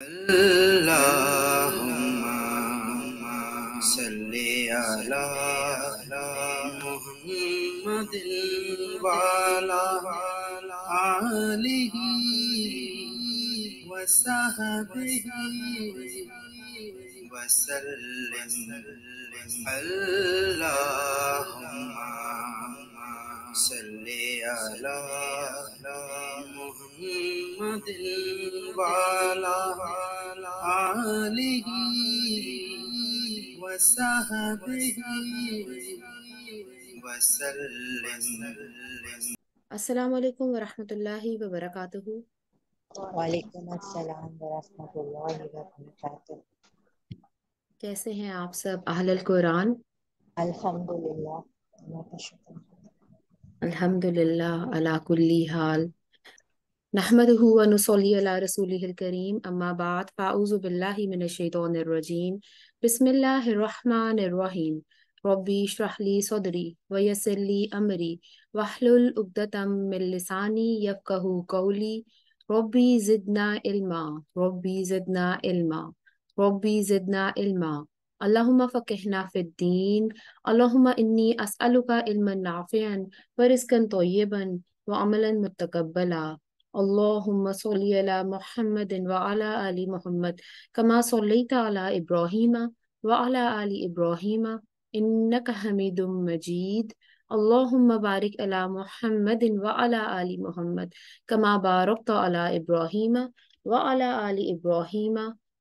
اللهم صل على محمد وعلى آله وصحبه وسلم. اللهم صل على محمد وعلى آله وصحبه وسلم. السلام علیکم ورحمۃ اللہ وبرکاتہ۔ وعلیکم السلام ورحمۃ اللہ وبرکاتہ۔ کیسے ہیں آپ سب اہل القرآن؟ الحمدللہ، اللہ کا شکر۔ الحمدللہ علی کل حال، نحمدہ ونصلی علی رسولہ الکریم، اما بعد فاعوذ باللہ من الشیطان الرجیم، بسم اللہ الرحمن الرحیم، ربی اشرح لی صدری ویسر لی امری واحلل عقدۃ من لسانی یفقہوا قولی، ربی زدنا علما، ربی زدنا علما، ربی زدنا علما، اللہم فقہنا فی الدین، اللہم انی اسألک علما نافعا ورزقا طیبا وعملا متقبلا، اللہم صلی علی محمد وعلی آل محمد کما صلیت علی ابراہیم وعلی آل ابراہیم انک حمید مجید، اللہم بارک علی محمد وعلی آل محمد کما بارکت علی ابراہیم وعلی آل ابراہیم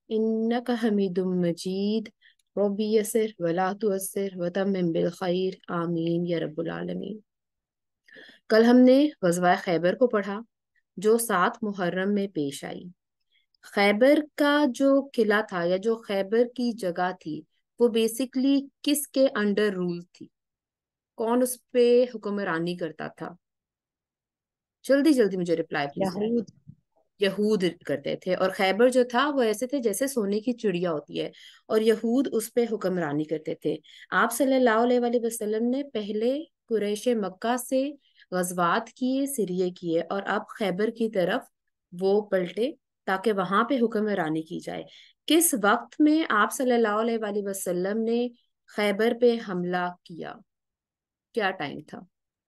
انک حمید مجید، ربی یسر ولا تعسر وتمم بالخیر، آمین یا رب العالمین۔ کل ہم نے غزوہ خیبر کو پڑھا جو 7 محرم میں پیش آئی۔ خیبر کا جو قلعہ تھا یا جو خیبر کی جگہ تھی وہ بیسکلی کس کے انڈر رول تھی؟ کون اس پہ حکمرانی کرتا تھا؟ جلدی جلدی مجھے رپلائی پلیز کریں۔ یہود۔ یہود کرتے تھے، اور خیبر جو تھا وہ ایسے تھے جیسے سونے کی چڑیا ہوتی ہے، اور یہود اس پہ حکمرانی کرتے تھے۔ آپ صلی اللہ علیہ وآلہ وسلم نے پہلے قریش مکہ سے غزوات کیے، سریے کیے، اور اب خیبر کی طرف وہ پلٹے تاکہ وہاں پہ حکمرانی کی جائے۔ کس وقت میں آپ صلی اللہ علیہ وآلہ وسلم نے خیبر پہ حملہ کیا؟ کیا ٹائم تھا؟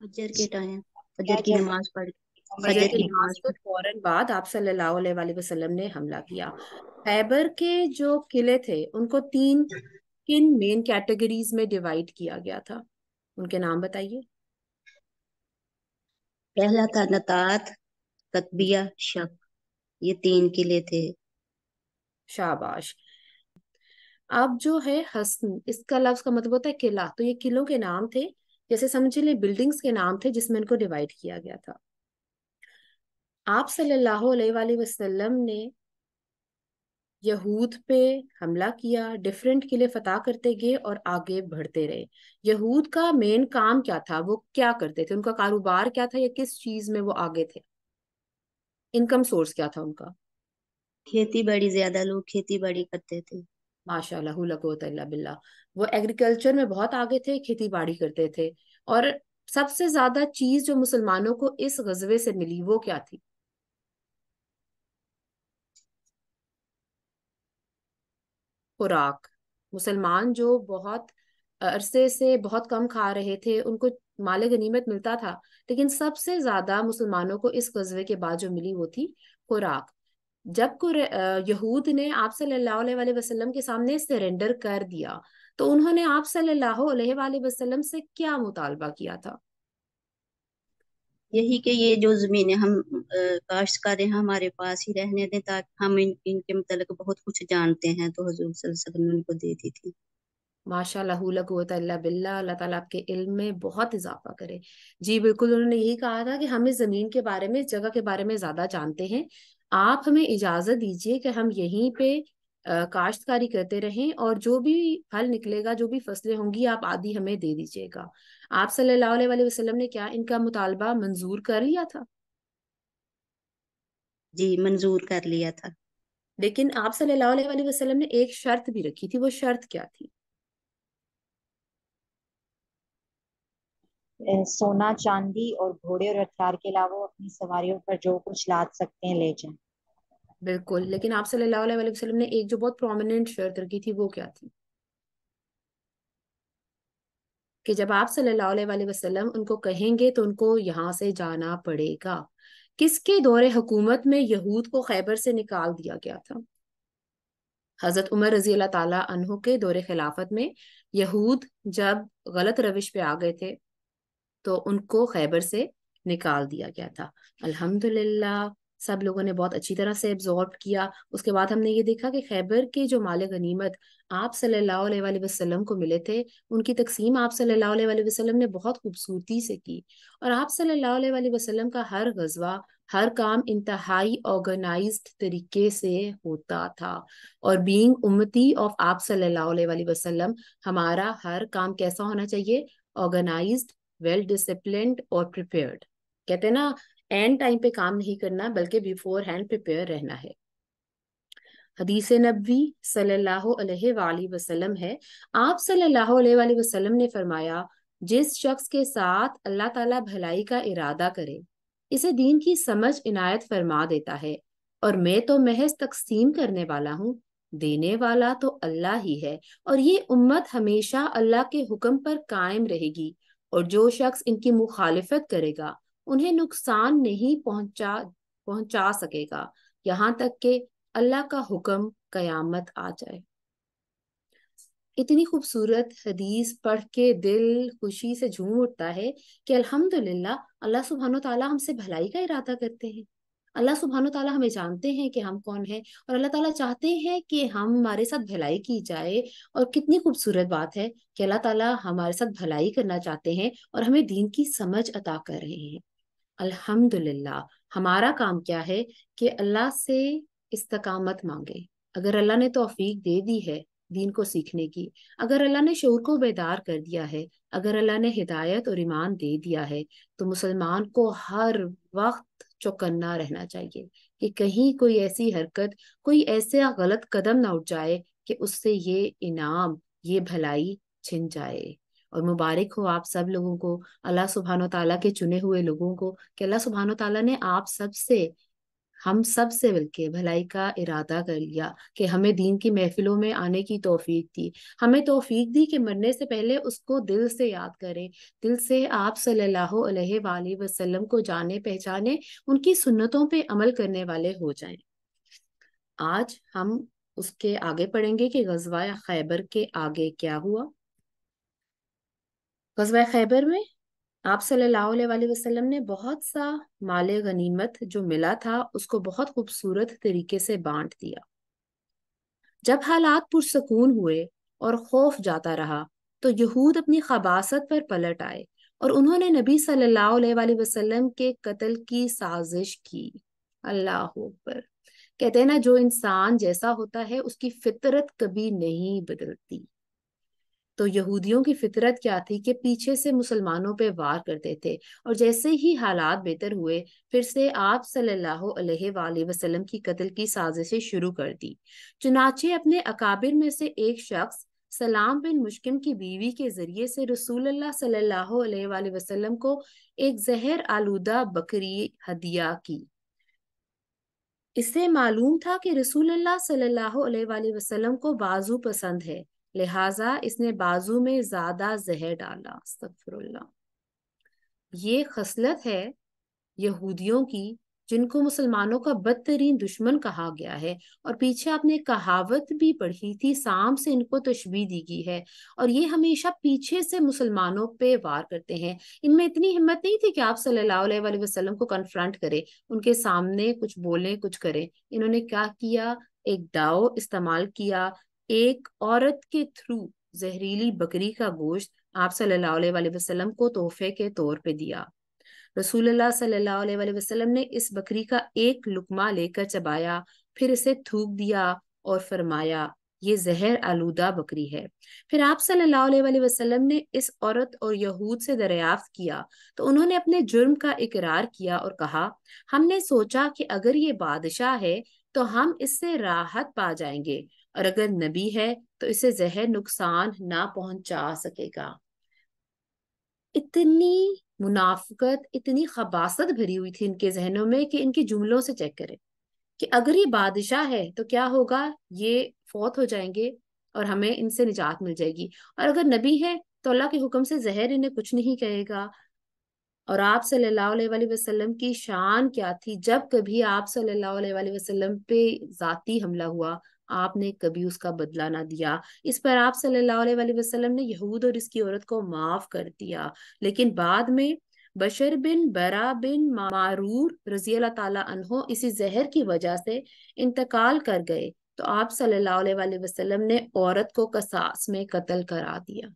فجر کے ٹائم، فجر کی نماز پڑھ فجر کی نماز کے فوراً بعد آپ صلی اللہ علیہ وآلہ وسلم نے حملہ کیا۔ خیبر کے جو قلعے تھے ان کو 3 کن مین کیٹیگریز میں ڈیوائڈ کیا گیا تھا؟ ان کے نام بتائیے۔ پہلا تھا نطاط، تقبیہ، شک، یہ 3 قلعے تھے۔ شاباش۔ اب جو ہے حسن، اس کا لفظ کا مطلب ہوتا ہے قلعہ، تو یہ قلعوں کے نام تھے، جیسے سمجھ لیں بلڈنگز کے نام تھے جس میں ان کو ڈیوائڈ کیا گیا تھا۔ آپ صلی اللہ علیہ وآلہ وسلم نے یہود پہ حملہ کیا، ڈیفرنٹ قلعے فتح کرتے گئے اور آگے بڑھتے رہے۔ یہود کا مین کام کیا تھا؟ وہ کیا کرتے تھے؟ ان کا کاروبار کیا تھا، یا کس چیز میں وہ آگے تھے؟ انکم سورس کیا تھا ان کا؟ کھیتی باڑی، زیادہ لوگ کھیتی باڑی کرتے تھے۔ ماشاء اللہ، لا قوت الا باللہ۔ وہ ایگریکلچر میں بہت آگے تھے، کھیتی باڑی کرتے تھے۔ اور سب سے زیادہ چیز جو مسلمانوں کو اس غزوے سے ملی وہ کیا تھی؟ خوراک۔ مسلمان جو بہت عرصے سے بہت کم کھا رہے تھے، ان کو مال غنیمت ملتا تھا، لیکن سب سے زیادہ مسلمانوں کو اس غزوے کے بعد جو ملی وہ تھی خوراک۔ جب یہود نے آپ صلی اللہ علیہ وآلہ وسلم کے سامنے سرنڈر کر دیا تو انہوں نے آپ صلی اللہ علیہ وآلہ وسلم سے کیا مطالبہ کیا تھا؟ یہی کہ یہ جو زمینیں ہم کاشتکار ہیں ہمارے پاس ہی رہنے دیں، تاکہ ہم ان کے متعلق بہت کچھ جانتے ہیں، تو حضور صلی اللہ علیہ وسلم نے ان کو دے دی تھی۔ ماشاء اللہ، لا قوت الا باللہ۔ اللہ تعالیٰ آپ کے علم میں بہت اضافہ کرے۔ جی بالکل، انہوں نے یہی کہا تھا کہ ہم اس زمین کے بارے میں، اس جگہ کے بارے میں زیادہ جانتے ہیں، آپ ہمیں اجازت دیجیے کہ ہم یہیں پہ کاشتکاری کرتے رہیں، اور جو بھی پھل نکلے گا، جو بھی فصلیں ہوں گی، آپ آدھی ہمیں دے دیجیے گا۔ آپ صلی اللہ علیہ وآلہ وسلم نے کیا ان کا مطالبہ منظور کر لیا تھا؟ جی منظور کر لیا تھا۔ لیکن آپ صلی اللہ علیہ وآلہ وسلم نے ایک شرط بھی رکھی تھی، وہ شرط کیا تھی؟ سونا چاندی اور گھوڑے اور ہتھیار کے علاوہ اپنی سواریوں پر جو کچھ لاد سکتے ہیں لے جائیں۔ بالکل، لیکن آپ صلی اللہ علیہ وسلم نے ایک جو بہت پرومیننٹ شرط رکھی تھی وہ کیا تھی؟ کہ جب آپ صلی اللہ علیہ وسلم ان کو کہیں گے تو ان کو یہاں سے جانا پڑے گا. کس کے دور حکومت میں یہود کو خیبر سے نکال دیا گیا تھا؟ حضرت عمر رضی اللہ تعالیٰ عنہ کے دور خلافت میں یہود جب غلط روش پہ آ گئے تھے تو ان کو خیبر سے نکال دیا گیا تھا. الحمدللہ سب لوگوں نے بہت اچھی طرح سے ایبزارب کیا. اس کے بعد ہم نے یہ دیکھا کہ خیبر کے جو مال غنیمت آپ صلی اللہ علیہ وسلم کو ملے تھے ان کی تقسیم آپ صلی اللہ علیہ وسلم نے بہت خوبصورتی سے کی. اور آپ صلی اللہ علیہ وسلم کا ہر غزوہ ہر کام انتہائی آرگنائزڈ طریقے سے ہوتا تھا. اور بینگ امتی آف آپ صلی اللہ علیہ وسلم ہمارا ہر کام کیسا ہونا چاہیے؟ آرگنائزڈ، ویل ڈسپلنڈ اور پریپیئرڈ. کہتے ہیں نا اینڈ ٹائم پہ کام نہیں کرنا بلکہ بیفور ہینڈ پریپیئر رہنا ہے. حدیث نبوی صلی اللہ علیہ وآلہ وسلم ہے، آپ صلی اللہ علیہ وسلم نے فرمایا جس شخص کے ساتھ اللہ تعالیٰ بھلائی کا ارادہ کرے اسے دین کی سمجھ عنایت فرما دیتا ہے، اور میں تو محض تقسیم کرنے والا ہوں، دینے والا تو اللہ ہی ہے، اور یہ امت ہمیشہ اللہ کے حکم پر قائم رہے گی، اور جو شخص ان کی مخالفت کرے گا انہیں نقصان نہیں پہنچا سکے گا یہاں تک کہ اللہ کا حکم قیامت آ جائے. اتنی خوبصورت حدیث پڑھ کے دل خوشی سے جھوم اٹھتا ہے کہ الحمدللہ اللہ سبحانہ و تعالیٰ ہم سے بھلائی کا ارادہ کرتے ہیں. اللہ سبحانہ و تعالیٰ ہمیں جانتے ہیں کہ ہم کون ہیں، اور اللہ تعالیٰ چاہتے ہیں کہ ہمارے ساتھ بھلائی کی جائے. اور کتنی خوبصورت بات ہے کہ اللہ تعالیٰ ہمارے ساتھ بھلائی کرنا چاہتے ہیں اور ہمیں دین کی سمجھ عطا کر رہے ہیں. الحمدللہ ہمارا کام کیا ہے کہ اللہ سے استقامت مانگے. اگر اللہ نے توفیق دے دی ہے دین کو سیکھنے کی، اگر اللہ نے شعور کو بیدار کر دیا ہے، اگر اللہ نے ہدایت اور ایمان دے دیا ہے، تو مسلمان کو ہر وقت چوکنا رہنا چاہیے کہ کہیں کوئی ایسی حرکت، کوئی ایسا غلط قدم نہ اٹھ جائے کہ اس سے یہ انعام، یہ بھلائی چھن جائے. اور مبارک ہو آپ سب لوگوں کو، اللہ سبحانہ و تعالیٰ کے چنے ہوئے لوگوں کو، کہ اللہ سبحانہ و تعالیٰ نے آپ سب سے، ہم سب سے بلکہ بھلائی کا ارادہ کر لیا کہ ہمیں دین کی محفلوں میں آنے کی توفیق دی، ہمیں توفیق دی کہ مرنے سے پہلے اس کو دل سے یاد کریں، دل سے آپ صلی اللہ علیہ وآلہ وسلم کو جانے پہچانے، ان کی سنتوں پہ عمل کرنے والے ہو جائیں. آج ہم اس کے آگے پڑھیں گے کہ غزوہ خیبر کے آگے کیا ہوا. غزوہ خیبر میں آپ صلی اللہ علیہ وسلم نے بہت سا مال غنیمت جو ملا تھا اس کو بہت خوبصورت طریقے سے بانٹ دیا. جب حالات پرسکون ہوئے اور خوف جاتا رہا تو یہود اپنی خباثت پر پلٹ آئے اور انہوں نے نبی صلی اللہ علیہ وسلم کے قتل کی سازش کی. اللہ اکبر. کہتے ہیں نا جو انسان جیسا ہوتا ہے اس کی فطرت کبھی نہیں بدلتی. تو یہودیوں کی فطرت کیا تھی کہ پیچھے سے مسلمانوں پہ وار کرتے تھے، اور جیسے ہی حالات بہتر ہوئے پھر سے آپ صلی اللہ علیہ وآلہ وسلم کی قتل کی سازشیں شروع کر دی. چنانچہ اپنے اکابر میں سے ایک شخص سلام بن مشکم کی بیوی کے ذریعے سے رسول اللہ صلی اللہ علیہ وآلہ وسلم کو ایک زہر آلودہ بکری ہدیہ کی. اس سے معلوم تھا کہ رسول اللہ صلی اللہ علیہ وآلہ وسلم کو بازو پسند ہے، لہٰذا اس نے بازو میں زیادہ زہر ڈالا. استغفر اللہ. یہ خصلت ہے یہودیوں کی جن کو مسلمانوں کا بدترین دشمن کہا گیا ہے، اور پیچھے آپ نے کہاوت بھی پڑھی تھی، سام سے ان کو تشبیہ دی گئی ہے، اور یہ ہمیشہ پیچھے سے مسلمانوں پہ وار کرتے ہیں. ان میں اتنی ہمت نہیں تھی کہ آپ صلی اللہ علیہ وآلہ وسلم کو کنفرنٹ کرے، ان کے سامنے کچھ بولیں کچھ کریں. انہوں نے کیا کیا؟ ایک داؤ استعمال کیا، ایک عورت کے تھرو زہریلی بکری کا گوشت آپ صلی اللہ علیہ وآلہ وسلم کو تحفے کے طور پہ دیا. رسول اللہ صلی اللہ علیہ وآلہ وسلم نے اس بکری کا ایک لقمہ لے کر چبایا، پھر اسے تھوک دیا اور فرمایا یہ زہر آلودہ بکری ہے. پھر آپ صلی اللہ علیہ وآلہ وسلم نے اس عورت اور یہود سے دریافت کیا تو انہوں نے اپنے جرم کا اقرار کیا اور کہا ہم نے سوچا کہ اگر یہ بادشاہ ہے تو ہم اس سے راحت پا جائیں گے، اور اگر نبی ہے تو اسے زہر نقصان نہ پہنچا سکے گا. اتنی منافقت، اتنی خباثت بھری ہوئی تھی ان کے ذہنوں میں کہ ان کے جملوں سے چیک کریں کہ اگر یہ بادشاہ ہے تو کیا ہوگا، یہ فوت ہو جائیں گے اور ہمیں ان سے نجات مل جائے گی، اور اگر نبی ہے تو اللہ کے حکم سے زہر انہیں کچھ نہیں کہے گا۔ اور آپ صلی اللہ علیہ وآلہ وسلم کی شان کیا تھی، جب کبھی آپ صلی اللہ علیہ وآلہ وسلم پہ ذاتی حملہ ہوا آپ نے کبھی اس کا بدلہ نہ دیا، اس پر آپ صلی اللہ علیہ وآلہ وسلم نے یہود اور اس کی عورت کو معاف کر دیا۔ لیکن بعد میں بشر بن برا بن معرور رضی اللہ تعالیٰ عنہ اسی زہر کی وجہ سے انتقال کر گئے، تو آپ صلی اللہ علیہ وآلہ وسلم نے عورت کو قصاص میں قتل کرا دیا۔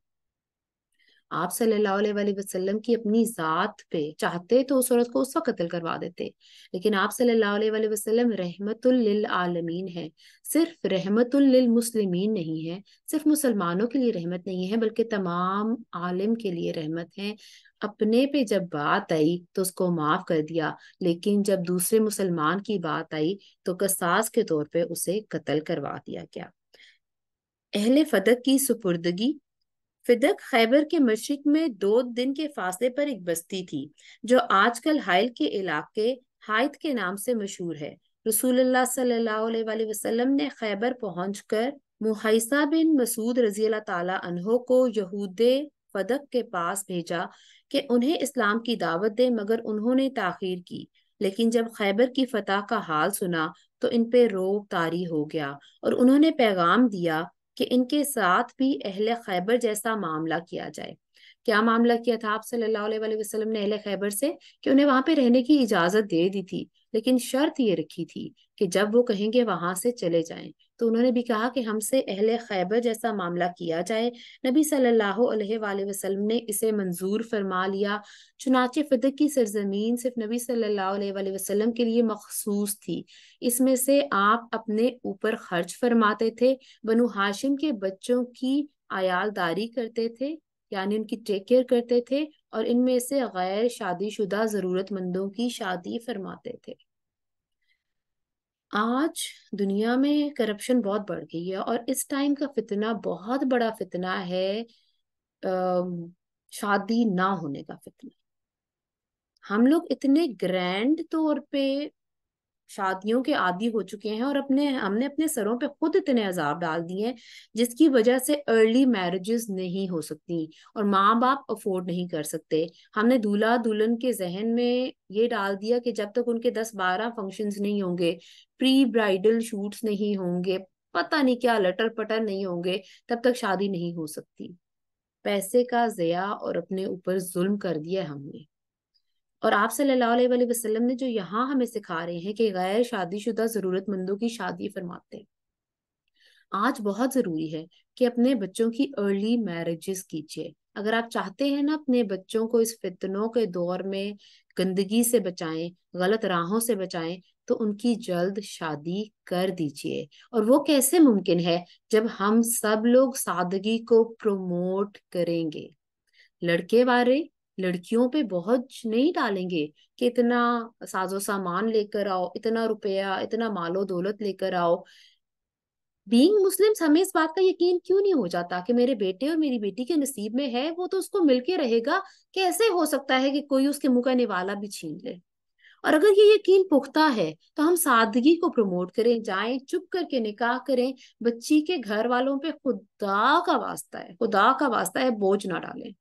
آپ صلی اللہ علیہ وآلہ وسلم کی اپنی ذات پہ چاہتے تو اس عورت کو اس وقت قتل کروا دیتے، لیکن آپ صلی اللہ علیہ وآلہ وسلم رحمت للعالمین ہے، صرف رحمت للمسلمین نہیں ہے، صرف مسلمانوں کے لیے رحمت نہیں ہے بلکہ تمام عالم کے لیے رحمت ہے۔ اپنے پہ جب بات آئی تو اس کو معاف کر دیا، لیکن جب دوسرے مسلمان کی بات آئی تو قصاص کے طور پہ اسے قتل کروا دیا گیا۔ اہل فدق کی سپردگی۔ فدق خیبر کے مشرق میں 2 دن کے فاصلے پر ایک بستی تھی جو آج کل حائل کے علاقے حائط کے نام سے مشہور ہے۔ رسول اللہ صلی اللہ علیہ وآلہ وسلم نے خیبر پہنچ کر محیصہ بن مسعود رضی اللہ تعالیٰ عنہ کو یہود فدق کے پاس بھیجا کہ انہیں اسلام کی دعوت دے، مگر انہوں نے تاخیر کی۔ لیکن جب خیبر کی فتح کا حال سنا تو ان پہ رعب طاری ہو گیا اور انہوں نے پیغام دیا کہ ان کے ساتھ بھی اہل خیبر جیسا معاملہ کیا جائے۔ کیا معاملہ کیا تھا آپ صلی اللہ علیہ وآلہ وسلم نے اہل خیبر سے؟ کہ انہیں وہاں پہ رہنے کی اجازت دے دی تھی، لیکن شرط یہ رکھی تھی کہ جب وہ کہیں گے وہاں سے چلے جائیں، تو انہوں نے بھی کہا کہ ہم سے اہل خیبر جیسا معاملہ کیا جائے۔ نبی صلی اللہ علیہ وآلہ وسلم نے اسے منظور فرما لیا۔ چنانچہ فدق کی سرزمین صرف نبی صلی اللہ علیہ وآلہ وسلم کے لیے مخصوص تھی، اس میں سے آپ اپنے اوپر خرچ فرماتے تھے، بنو ہاشم کے بچوں کی عیالداری کرتے تھے، یعنی ان کی ٹیک کیئر کرتے تھے، اور ان میں سے غیر شادی شدہ ضرورت مندوں کی شادی فرماتے تھے۔ آج دنیا میں کرپشن بہت بڑھ گئی ہے، اور اس ٹائم کا فتنہ بہت بڑا فتنہ ہے، شادی نہ ہونے کا فتنہ۔ ہم لوگ اتنے گرینڈ طور پہ شادیوں کے عادی ہو چکے ہیں، اور ہم نے اپنے سروں پہ خود اتنے عذاب ڈال دیے ہیں جس کی وجہ سے ارلی میرجز نہیں ہو سکتی اور ماں باپ افورڈ نہیں کر سکتے۔ ہم نے دولہا دلہن کے ذہن میں یہ ڈال دیا کہ جب تک ان کے 10-12 فنکشنز نہیں ہوں گے، پری برائڈل شوٹس نہیں ہوں گے، پتہ نہیں کیا لٹر پٹر نہیں ہوں گے، تب تک شادی نہیں ہو سکتی۔ پیسے کا ضیاع اور اپنے اوپر ظلم کر دیا ہم نے۔ اور آپ صلی اللہ علیہ وآلہ وسلم نے جو یہاں ہمیں سکھا رہے ہیں کہ غیر شادی شدہ ضرورت مندوں کی شادی فرماتے ہیں، آج بہت ضروری ہے کہ اپنے بچوں کی ارلی میرجز کیجیے۔ اگر آپ چاہتے ہیں نا اپنے بچوں کو اس فتنوں کے دور میں گندگی سے بچائیں، غلط راہوں سے بچائیں، تو ان کی جلد شادی کر دیجیے۔ اور وہ کیسے ممکن ہے؟ جب ہم سب لوگ سادگی کو پروموٹ کریں گے۔ لڑکے والے لڑکیوں پہ بہت نہیں ڈالیں گے کہ اتنا ساز و سامان لے کر آؤ، اتنا روپیہ، اتنا مال و دولت لے کر آؤ۔ بینگ مسلم ہمیں اس بات کا یقین کیوں نہیں ہو جاتا کہ میرے بیٹے اور میری بیٹی کے نصیب میں ہے، وہ تو اس کو مل کے رہے گا، کیسے ہو سکتا ہے کہ کوئی اس کے منہ کا نوالا بھی چھین لے؟ اور اگر یہ یقین پختہ ہے تو ہم سادگی کو پروموٹ کریں، جائیں چپ کر کے نکاح کریں۔ بچی کے گھر والوں پہ خدا کا واسطہ ہے بوجھ نہ ڈالیں۔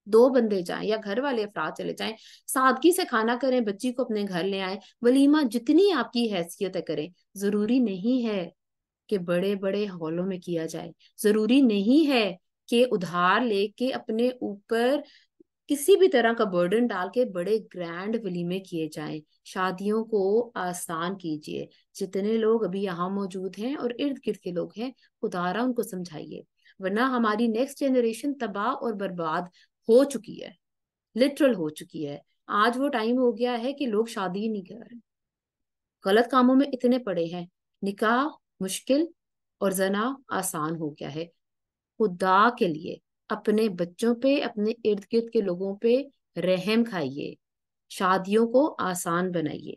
2 بندے جائیں یا گھر والے افراد چلے جائیں، سادگی سے کھانا کریں، بچی کو اپنے گھر لے آئیں، ولیمہ جتنی آپ کی حیثیت ہے کریں۔ ضروری نہیں ہے کہ بڑے بڑے ہالوں میں کیا جائے، ضروری نہیں ہے کہ ادھار لے کے اپنے اوپر کسی بھی طرح کا برڈن ڈال کے بڑے گرینڈ ولیمے کیے جائیں۔ شادیوں کو آسان کیجیے۔ جتنے لوگ ابھی یہاں موجود ہیں اور ارد گرد کے لوگ ہیں، خدارا ان کو سمجھائیے، ورنہ ہماری نیکسٹ جنریشن تباہ اور برباد ہو چکی ہے، لٹرل ہو چکی ہے۔ آج وہ ٹائم ہو گیا ہے کہ لوگ شادی ہی نہیں کر رہے، غلط کاموں میں اتنے پڑے ہیں، نکاح مشکل اور زنا آسان ہو گیا ہے۔ خدا کے لیے اپنے بچوں پہ، اپنے ارد گرد کے لوگوں پہ رحم کھائیے، شادیوں کو آسان بنائیے۔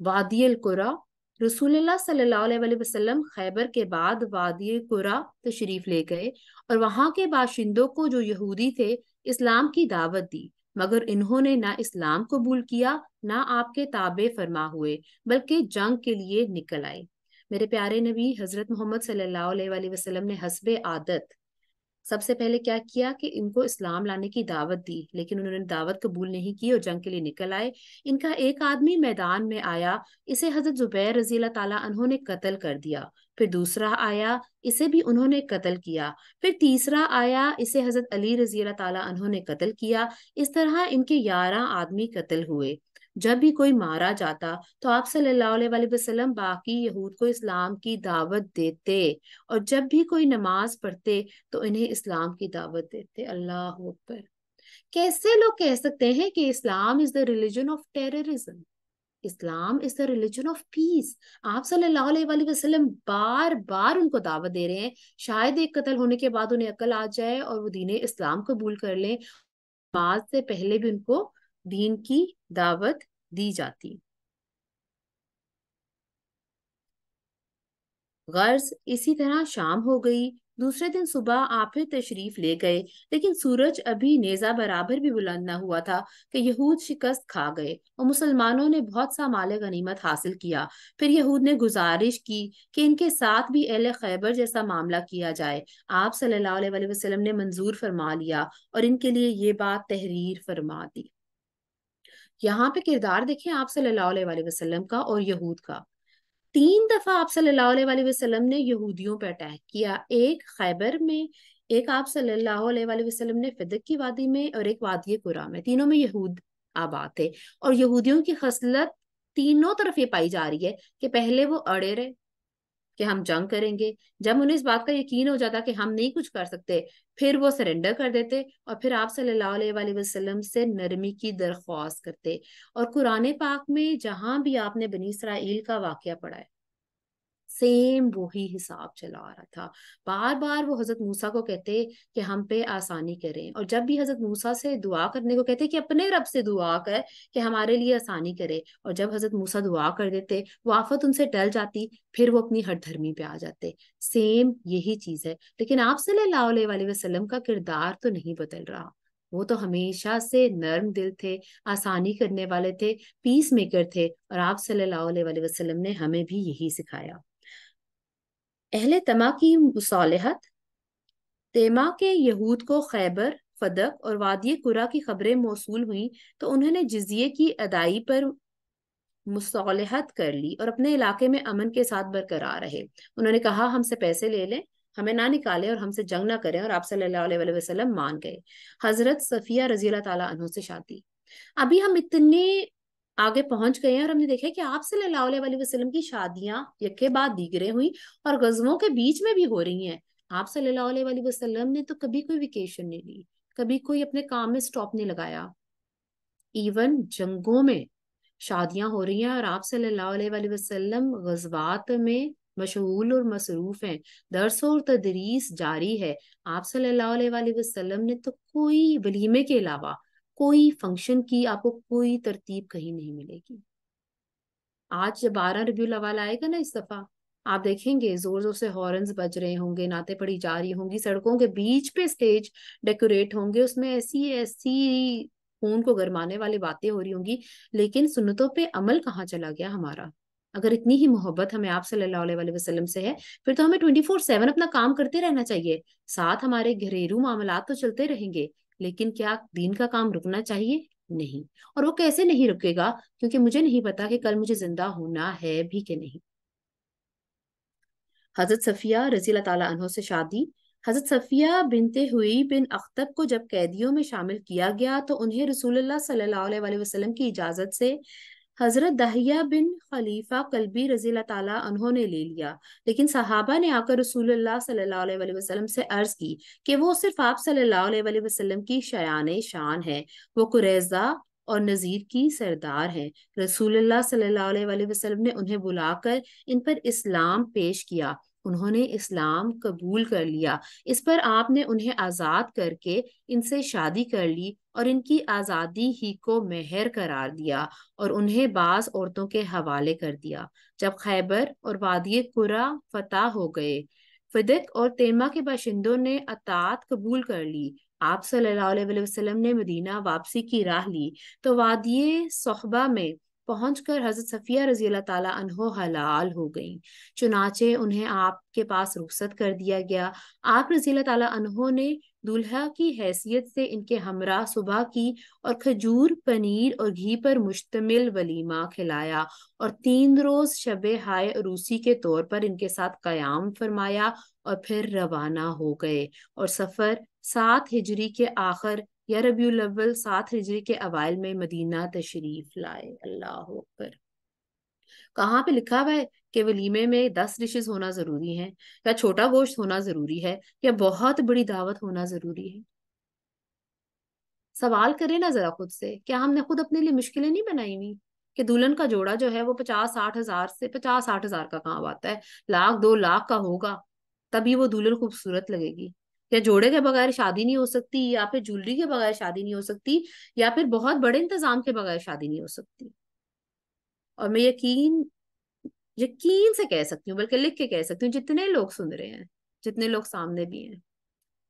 وادی القرا۔ رسول اللہ صلی اللہ علیہ وآلہ وسلم خیبر کے بعد وادی القرا تشریف لے گئے اور وہاں کے باشندوں کو جو یہودی تھے اسلام کی دعوت دی۔ مگر انہوں نے نہ اسلام قبول کیا نہ آپ کے تابع فرما ہوئے، بلکہ جنگ کے لیے نکل آئے۔ میرے پیارے نبی حضرت محمد صلی اللہ علیہ وآلہ وسلم نے حسب عادت سب سے پہلے کیا کیا کہ ان کو اسلام لانے کی دعوت دی، لیکن انہوں نے دعوت قبول نہیں کی اور جنگ کے لیے نکل آئے۔ ان کا ایک آدمی میدان میں آیا، اسے حضرت زبیر رضی اللہ تعالیٰ عنہ نے قتل کر دیا۔ پھر دوسرا آیا، اسے بھی انہوں نے قتل کیا۔ پھر تیسرا آیا، اسے حضرت علی رضی اللہ تعالیٰ عنہ نے قتل کیا۔ اس طرح ان کے 11 آدمی قتل ہوئے۔ جب بھی کوئی مارا جاتا تو آپ صلی اللہ علیہ وآلہ وسلم باقی یہود کو اسلام کی دعوت دیتے، اور جب بھی کوئی نماز پڑھتے تو انہیں اسلام کی دعوت دیتے۔ اللہ اکبر! کیسے لوگ کہہ سکتے ہیں کہ Islam is the religion of terrorism? Islam is the religion of peace. آپ صلی اللہ علیہ وآلہ وسلم بار بار ان کو دعوت دے رہے ہیں، شاید ایک قتل ہونے کے بعد انہیں عقل آ جائے اور وہ دین اسلام قبول کر لیں۔ نماز سے پہلے بھی ان کو دین کی دعوت دی جاتی۔ غرض اسی طرح شام ہو گئی۔ دوسرے دن صبح آپ پھر تشریف لے گئے، لیکن سورج ابھی نیزہ برابر بھی بلند نہ ہوا تھا کہ یہود شکست کھا گئے اور مسلمانوں نے بہت سا مال غنیمت حاصل کیا۔ پھر یہود نے گزارش کی کہ ان کے ساتھ بھی اہل خیبر جیسا معاملہ کیا جائے۔ آپ صلی اللہ علیہ وآلہ وسلم نے منظور فرما لیا اور ان کے لیے یہ بات تحریر فرما دی۔ یہاں پہ کردار دیکھیں آپ صلی اللہ علیہ وآلہ وسلم کا اور یہود کا۔ 3 دفعہ آپ صلی اللہ علیہ وآلہ وسلم نے یہودیوں پہ اٹیک کیا، ایک خیبر میں، ایک آپ صلی اللہ علیہ وآلہ وسلم نے فدق کی وادی میں، اور ایک وادی قرا میں۔ تینوں میں یہود آباد تھے، اور یہودیوں کی خصلت تینوں طرف یہ پائی جا رہی ہے کہ پہلے وہ اڑے رہے کہ ہم جنگ کریں گے، جب انہیں اس بات کا یقین ہو جاتا کہ ہم نہیں کچھ کر سکتے پھر وہ سرنڈر کر دیتے، اور پھر آپ صلی اللہ علیہ وآلہ وسلم سے نرمی کی درخواست کرتے۔ اور قرآن پاک میں جہاں بھی آپ نے بنی اسرائیل کا واقعہ پڑھا ہے، سیم وہی حساب چلا آ رہا تھا۔ بار بار وہ حضرت موسیٰ کو کہتے کہ ہم پہ آسانی کریں، اور جب بھی حضرت موسیٰ سے دعا کرنے کو کہتے کہ اپنے رب سے دعا کر کہ ہمارے لیے آسانی کرے، اور جب حضرت موسیٰ دعا کر دیتے وہ آفت ان سے ٹل جاتی، پھر وہ اپنی ہٹ دھرمی پہ آ جاتے۔ سیم یہی چیز ہے، لیکن آپ صلی اللہ علیہ وآلہ وسلم کا کردار تو نہیں بدل رہا۔ وہ تو ہمیشہ سے نرم دل تھے، آسانی کرنے والے تھے، پیس میکر تھے، اور آپ صلی اللہ علیہ وآلہ وسلم نے ہمیں بھی یہی سکھایا۔ اہل تما کی مصالحت۔ تیما کے یہود کو خیبر، فدق اور وادی قرا کی خبریں موصول ہوئیں تو انہوں نے جزیے کی ادائی پر مصالحت کر لی اور اپنے علاقے میں امن کے ساتھ برقرار رہے۔ انہوں نے کہا ہم سے پیسے لے لیں، ہمیں نہ نکالیں اور ہم سے جنگ نہ کریں، اور آپ صلی اللہ علیہ وآلہ وسلم مان گئے۔ حضرت صفیہ رضی اللہ تعالیٰ عنہ سے شادی۔ ابھی ہم اتنے آگے پہنچ گئے ہیں اور ہم نے دیکھا کہ آپ صلی اللہ علیہ وآلہ وسلم کی شادیاں یکے بعد دیگرے ہوئی اور غزووں کے بیچ میں بھی ہو رہی ہیں۔ آپ صلی اللہ علیہ وآلہ وسلم نے تو کبھی کوئی ویکیشن نہیں لی، کبھی کوئی اپنے کام میں سٹاپ نہیں لگایا۔ ایون جنگوں میں شادیاں ہو رہی ہیں اور آپ صلی اللہ علیہ وآلہ وسلم غزوات میں مشغول اور مصروف ہیں، درس اور تدریس جاری ہے۔ آپ صلی اللہ علیہ وآلہ وسلم نے تو کوئی ولیمے کے علاوہ کوئی فنکشن کی آپ کو کوئی ترتیب کہیں نہیں ملے گی۔ آج جب 12 ربیع الاول آئے گا نا، اس دفعہ آپ دیکھیں گے زور زور سے ہارنز بج رہے ہوں گے، نعتیں پڑھی جا رہی ہوں گی، سڑکوں کے بیچ پہ سٹیج ڈیکوریٹ ہوں گے، اس میں ایسی خون کو گرمانے والی باتیں ہو رہی ہوں گی، لیکن سنتوں پہ عمل کہاں چلا گیا ہمارا؟ اگر اتنی ہی محبت ہمیں آپ صلی اللہ علیہ وآلہ وسلم سے ہے پھر تو ہمیں 24/7 اپنا کام کرتے رہنا چاہیے، ساتھ ہمارے گھریلو معاملات تو چلتے رہیں گے، لیکن کیا دین کا کام رکنا چاہیے؟ نہیں۔ اور وہ کیسے نہیں رکے گا؟ کیونکہ مجھے نہیں پتا کہ کل مجھے زندہ ہونا ہے بھی کہ نہیں۔ حضرت صفیہ رضی اللہ تعالیٰ عنہ سے شادی۔ حضرت صفیہ بنت ہوئی بن اخطب کو جب قیدیوں میں شامل کیا گیا تو انہیں رسول اللہ صلی اللہ علیہ وآلہ وسلم کی اجازت سے حضرت دہیہ بن خلیفہ قلبی رضی اللہ تعالیٰ عنہ نے لے لیا، لیکن صحابہ نے آ کر رسول اللہ صلی اللہ علیہ وآلہ وسلم سے عرض کی کہ وہ صرف آپ صلی اللہ علیہ وآلہ وسلم کی شایان شان ہے، وہ قریظہ اور نذیر کی سردار ہیں۔ رسول اللہ صلی اللہ علیہ وآلہ وسلم نے انہیں بلا کر ان پر اسلام پیش کیا، انہوں نے اسلام قبول کر لیا۔ اس پر آپ نے انہیں آزاد کر کے ان سے شادی کر لی اور ان کی آزادی ہی کو مہر قرار دیا اور انہیں بعض عورتوں کے حوالے کر دیا۔ جب خیبر اور وادی قرا فتح ہو گئے، فدق اور تیما کے باشندوں نے اطاعت قبول کر لی، آپ صلی اللہ علیہ وسلم نے مدینہ واپسی کی راہ لی تو وادی صحبہ میں پہنچ کر حضرت صفیہ رضی اللہ تعالیٰ عنہ حلال ہو گئیں، چنانچہ انہیں آپ کے پاس رخصت کر دیا گیا۔ آپ رضی اللہ تعالیٰ عنہ نے دولہا کی حیثیت سے ان کے ہمراہ صبح کی اور کھجور، پنیر اور گھی پر مشتمل ولیمہ کھلایا اور 3 روز شب ہائے عروسی کے طور پر ان کے ساتھ قیام فرمایا اور پھر روانہ ہو گئے اور سفر 7 ہجری کے آخر یا ربیع الاول 7 ہجری کے اوائل میں مدینہ تشریف لائے۔ اللہ اکبر۔ کہاں پہ لکھا ہوا ہے کہ ولیمے میں 10 ڈشز ہونا ضروری ہیں، یا چھوٹا گوشت ہونا ضروری ہے، یا بہت بڑی دعوت ہونا ضروری ہے؟ سوال کریں نا ذرا خود سے، کیا ہم نے خود اپنے لیے مشکلیں نہیں بنائی ہوئی کہ دلہن کا جوڑا جو ہے وہ 50-60 ہزار سے 50-60 ہزار کا کہاں آتا ہے، 1,00,000-2,00,000 کا ہوگا تبھی وہ دلہن خوبصورت لگے گی؟ یا جوڑے کے بغیر شادی نہیں ہو سکتی، یا پھر جولری کے بغیر شادی نہیں ہو سکتی، یا پھر بہت بڑے انتظام کے بغیر شادی نہیں ہو سکتی؟ اور میں یقین سے کہہ سکتی ہوں، بلکہ لکھ کے کہہ سکتی ہوں، جتنے لوگ سن رہے ہیں، جتنے لوگ سامنے بھی ہیں،